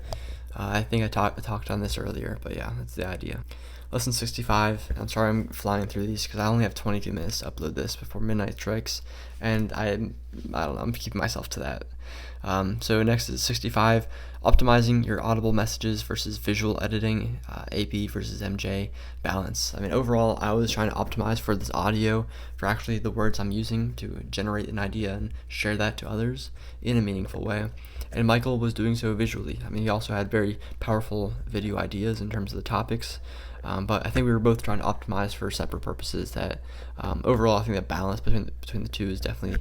I think I talked on this earlier, but yeah, that's the idea. Lesson 65, I'm sorry I'm flying through these because I only have 22 minutes to upload this before midnight strikes, and I don't know, I'm keeping myself to that. So next is 65, optimizing your audible messages versus visual editing, AP versus MJ, balance. I mean, overall, I was trying to optimize for this audio, for actually the words I'm using to generate an idea and share that to others in a meaningful way. And Michael was doing so visually. I mean, he also had very powerful video ideas in terms of the topics. But I think we were both trying to optimize for separate purposes. That overall, I think that balance between the two is definitely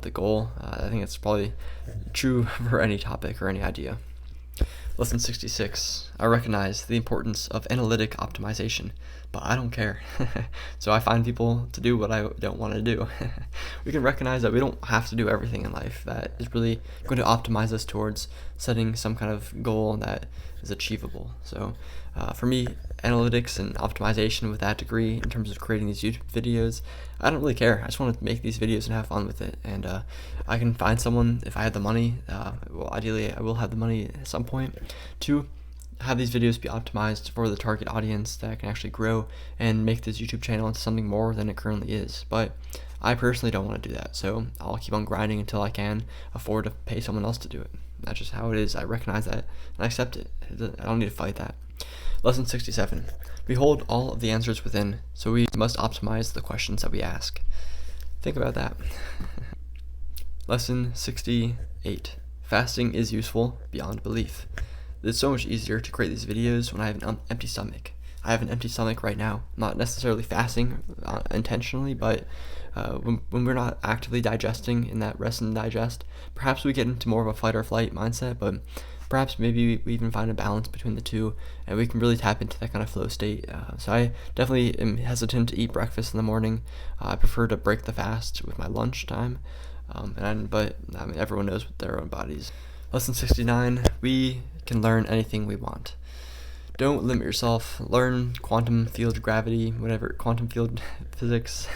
the goal. I think it's probably true for any topic or any idea. Lesson 66. I recognize the importance of analytic optimization, but I don't care. So I find people to do what I don't want to do. We can recognize that we don't have to do everything in life that is really going to optimize us towards setting some kind of goal that is achievable. So for me, analytics and optimization with that degree in terms of creating these YouTube videos, I don't really care. I just want to make these videos and have fun with it. And I can find someone, if I had the money, well, ideally I will have the money at some point, to have these videos be optimized for the target audience that can actually grow and make this YouTube channel into something more than it currently is. But I personally don't want to do that, so I'll keep on grinding until I can afford to pay someone else to do it. That's just how it is. I recognize that and I accept it. I don't need to fight that. Lesson 67. We hold all of the answers within, so we must optimize the questions that we ask. Think about that. Lesson 68. Fasting is useful beyond belief. It's so much easier to create these videos when I have an empty stomach. I have an empty stomach right now. I'm not necessarily fasting intentionally, but when we're not actively digesting in that rest and digest, perhaps we get into more of a fight or flight mindset, but perhaps maybe we even find a balance between the two, and we can really tap into that kind of flow state. So I definitely am hesitant to eat breakfast in the morning. I prefer to break the fast with my lunch time, but I mean, everyone knows with their own bodies. Lesson 69, we can learn anything we want. Don't limit yourself. Learn quantum field gravity, quantum field physics,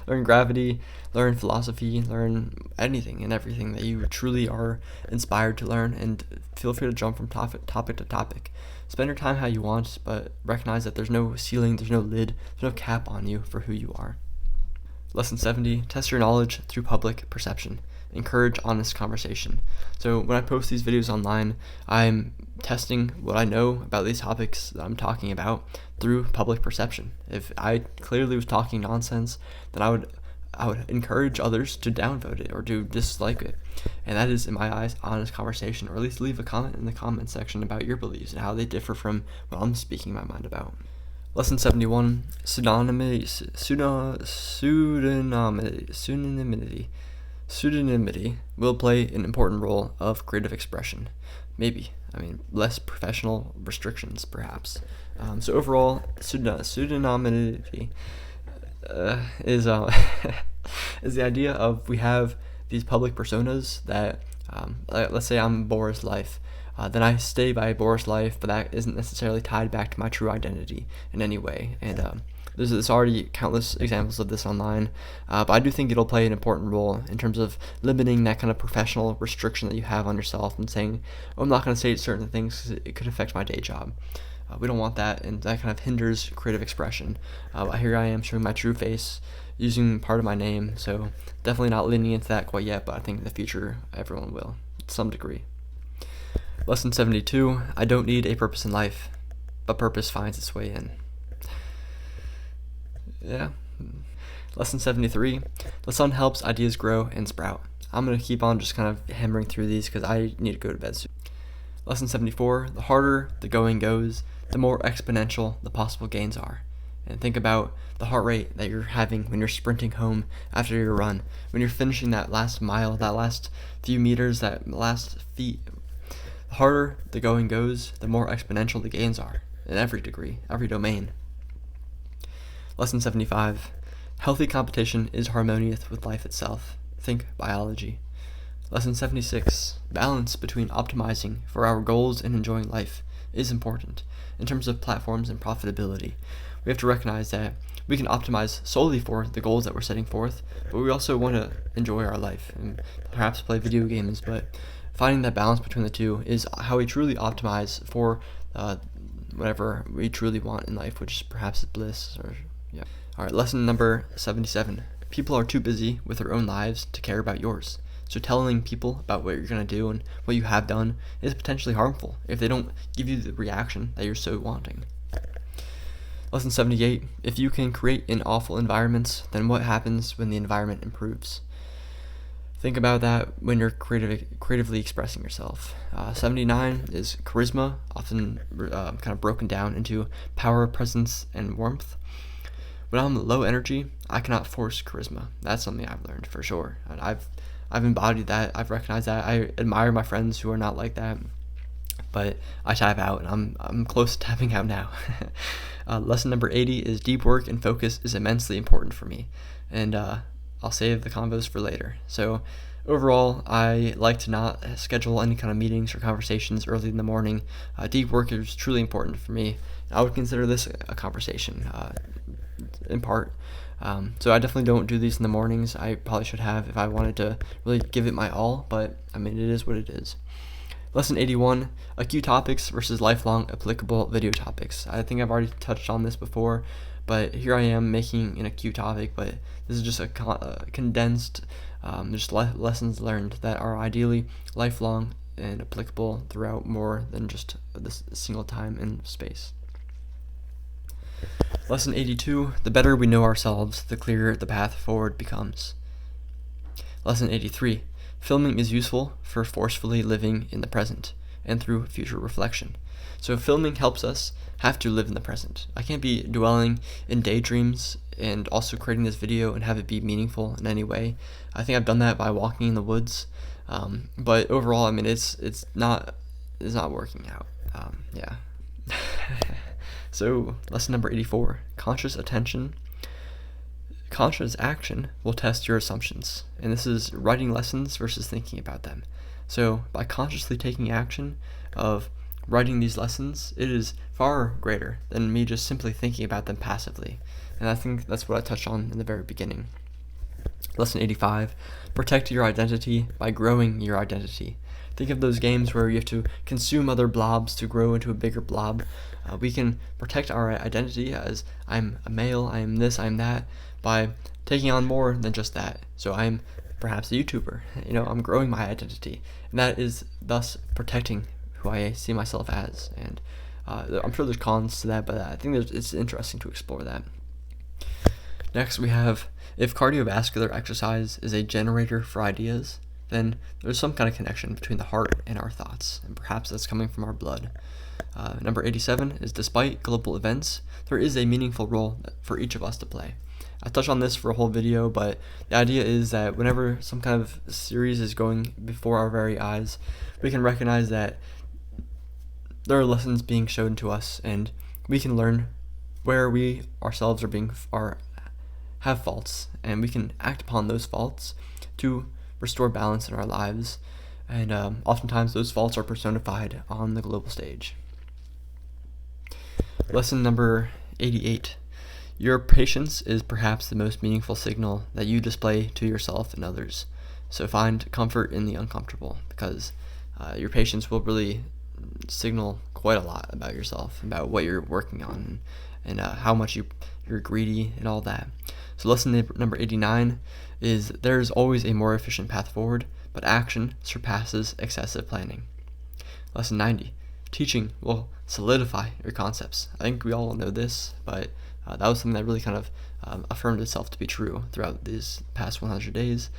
learn gravity, learn philosophy, learn anything and everything that you truly are inspired to learn, and feel free to jump from topic to topic. Spend your time how you want, but recognize that there's no ceiling, there's no lid, there's no cap on you for who you are. Lesson 70, test your knowledge through public perception. Encourage honest conversation. So when I post these videos online, I'm testing what I know about these topics that I'm talking about through public perception. If I clearly was talking nonsense, then I would encourage others to downvote it or to dislike it. And that is, in my eyes, honest conversation, or at least leave a comment in the comment section about your beliefs and how they differ from what I'm speaking my mind about. Lesson 71, pseudonymity will play an important role of creative expression. Maybe. I mean, less professional restrictions, perhaps. So overall, pseudonymity is the idea of, we have these public personas that, let's say I'm Boris Life. Then I stay by Boris Life, but that isn't necessarily tied back to my true identity in any way. And there's already countless examples of this online, but I do think it'll play an important role in terms of limiting that kind of professional restriction that you have on yourself and saying, oh, I'm not going to say certain things because it could affect my day job. We don't want that, and that kind of hinders creative expression. Here I am showing my true face, using part of my name, so definitely not leaning into that quite yet, but I think in the future everyone will, to some degree. Lesson 72, I don't need a purpose in life, but purpose finds its way in. Yeah. Lesson 73, the sun helps ideas grow and sprout. I'm going to keep on just kind of hammering through these because I need to go to bed soon. Lesson 74, the harder the going goes, the more exponential the possible gains are. And think about the heart rate that you're having when you're sprinting home after your run, when you're finishing that last mile, that last few meters, that last feet. The harder the going goes, the more exponential the gains are in every degree, every domain. Lesson 75, healthy competition is harmonious with life itself. Think biology. Lesson 76, balance between optimizing for our goals and enjoying life is important. In terms of platforms and profitability, we have to recognize that we can optimize solely for the goals that we're setting forth, but we also want to enjoy our life and perhaps play video games, but finding that balance between the two is how we truly optimize for whatever we truly want in life, which is perhaps bliss or, yeah. All right, lesson number 77. People are too busy with their own lives to care about yours. So telling people about what you're going to do and what you have done is potentially harmful if they don't give you the reaction that you're so wanting. Lesson 78, if you can create in awful environments, then what happens when the environment improves? Think about that when you're creatively expressing yourself. 79 is charisma, often kind of broken down into power, presence, and warmth. When I'm low energy, I cannot force charisma. That's something I've learned for sure. And I've embodied that. I've recognized that. I admire my friends who are not like that, but I tap out, and I'm close to tapping out now. Lesson number 80 is deep work and focus is immensely important for me, and I'll save the convos for later. So overall, I like to not schedule any kind of meetings or conversations early in the morning. Deep work is truly important for me. I would consider this a conversation, in part. So I definitely don't do these in the mornings. I probably should have if I wanted to really give it my all, but I mean, it is what it is. Lesson 81, acute topics versus lifelong applicable video topics. I think I've already touched on this before, but here I am making an acute topic, but this is just a condensed, just lessons learned that are ideally lifelong and applicable throughout more than just this single time and space. Lesson 82, the better we know ourselves, the clearer the path forward becomes. Lesson 83, filming is useful for forcefully living in the present and through future reflection. So filming helps us have to live in the present. I can't be dwelling in daydreams and also creating this video and have it be meaningful in any way. I think I've done that by walking in the woods, but overall, I mean, it's not working out. Yeah. So, lesson number 84, conscious action will test your assumptions. And this is writing lessons versus thinking about them. So, by consciously taking action of writing these lessons, it is far greater than me just simply thinking about them passively. And I think that's what I touched on in the very beginning. Lesson 85, protect your identity by growing your identity. Think of those games where you have to consume other blobs to grow into a bigger blob. We can protect our identity as I'm a male, I am this, I am that, by taking on more than just that. So I'm perhaps a YouTuber. I'm growing my identity, and that is thus protecting who I see myself as. And I'm sure there's cons to that, but I think it's interesting to explore that. Next, we have, if cardiovascular exercise is a generator for ideas, then there's some kind of connection between the heart and our thoughts, and perhaps that's coming from our blood. Number 87 is, despite global events, there is a meaningful role for each of us to play. I touched on this for a whole video, but the idea is that whenever some kind of series is going before our very eyes, we can recognize that there are lessons being shown to us, and we can learn where we ourselves have faults, and we can act upon those faults to restore balance in our lives. And oftentimes those faults are personified on the global stage. Lesson number 88. Your patience is perhaps the most meaningful signal that you display to yourself and others. So find comfort in the uncomfortable, because your patience will really signal quite a lot about yourself, about what you're working on, and how much you're greedy and all that. So lesson number 89 is, there's always a more efficient path forward, but action surpasses excessive planning. Lesson 90. Teaching will solidify your concepts. I think we all know this, but that was something that really kind of affirmed itself to be true throughout these past 100 days.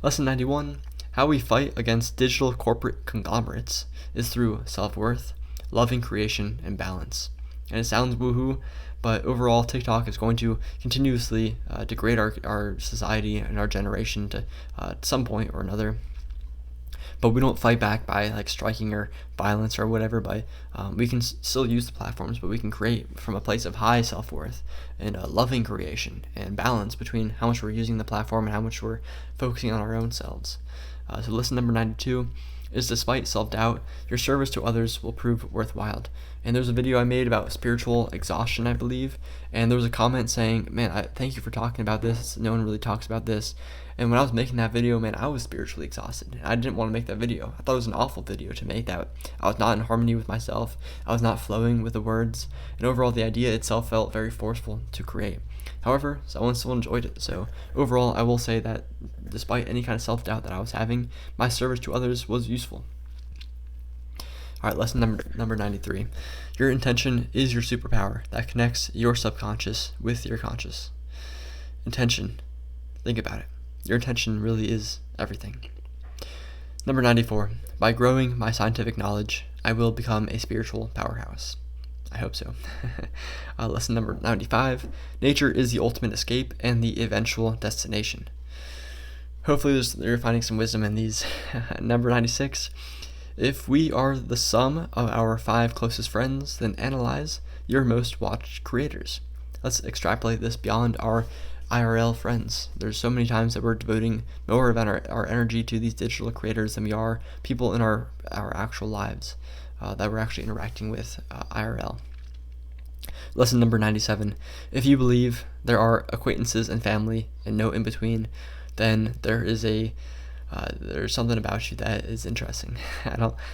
Lesson 91. How we fight against digital corporate conglomerates is through self-worth, loving creation, and balance. And it sounds woohoo, but overall TikTok is going to continuously degrade our society and our generation to some point or another. But we don't fight back by like striking or violence or whatever. We can still use the platforms, but we can create from a place of high self-worth and loving creation and balance between how much we're using the platform and how much we're focusing on our own selves. So lesson number 92 is, despite self-doubt, your service to others will prove worthwhile. And there's a video I made about spiritual exhaustion, I believe, and there was a comment saying, man, thank you for talking about this. No one really talks about this. And when I was making that video, man, I was spiritually exhausted. I didn't want to make that video. I thought it was an awful video to make. That I was not in harmony with myself. I was not flowing with the words. And overall, the idea itself felt very forceful to create. However, someone still enjoyed it. So overall, I will say that despite any kind of self-doubt that I was having, my service to others was useful. All right, lesson number 93. Your intention is your superpower that connects your subconscious with your conscious. Intention. Think about it. Your intention really is everything. Number 94. By growing my scientific knowledge, I will become a spiritual powerhouse. I hope so. Lesson number 95. Nature is the ultimate escape and the eventual destination. Hopefully you're finding some wisdom in these. Number 96. If we are the sum of our 5 closest friends, then analyze your most watched creators. Let's extrapolate this beyond our IRL friends. There's so many times that we're devoting more of our energy to these digital creators than we are people in our actual lives that we're actually interacting with IRL. Lesson number 97. If you believe there are acquaintances and family and no in between, then there's something about you that is interesting.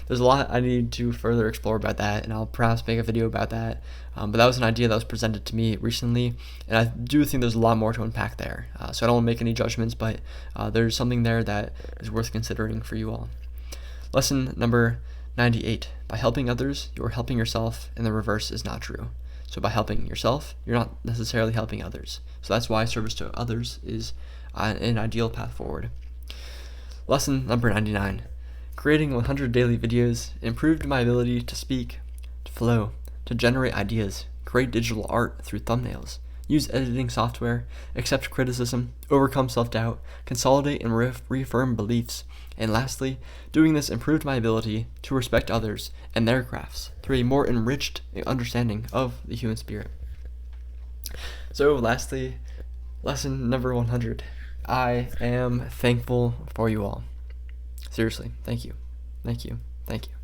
There's a lot I need to further explore about that, and I'll perhaps make a video about that. But that was an idea that was presented to me recently, and I do think there's a lot more to unpack there. So I don't want to make any judgments, but there's something there that is worth considering for you all. Lesson number 98. By helping others, you're helping yourself, and the reverse is not true. So by helping yourself, you're not necessarily helping others. So that's why service to others is an ideal path forward. Lesson number 99. Creating 100 daily videos improved my ability to speak, to flow, to generate ideas, create digital art through thumbnails, use editing software, accept criticism, overcome self-doubt, consolidate and reaffirm beliefs, and lastly, doing this improved my ability to respect others and their crafts through a more enriched understanding of the human spirit. So lastly, lesson number 100. I am thankful for you all. Seriously, thank you. Thank you. Thank you.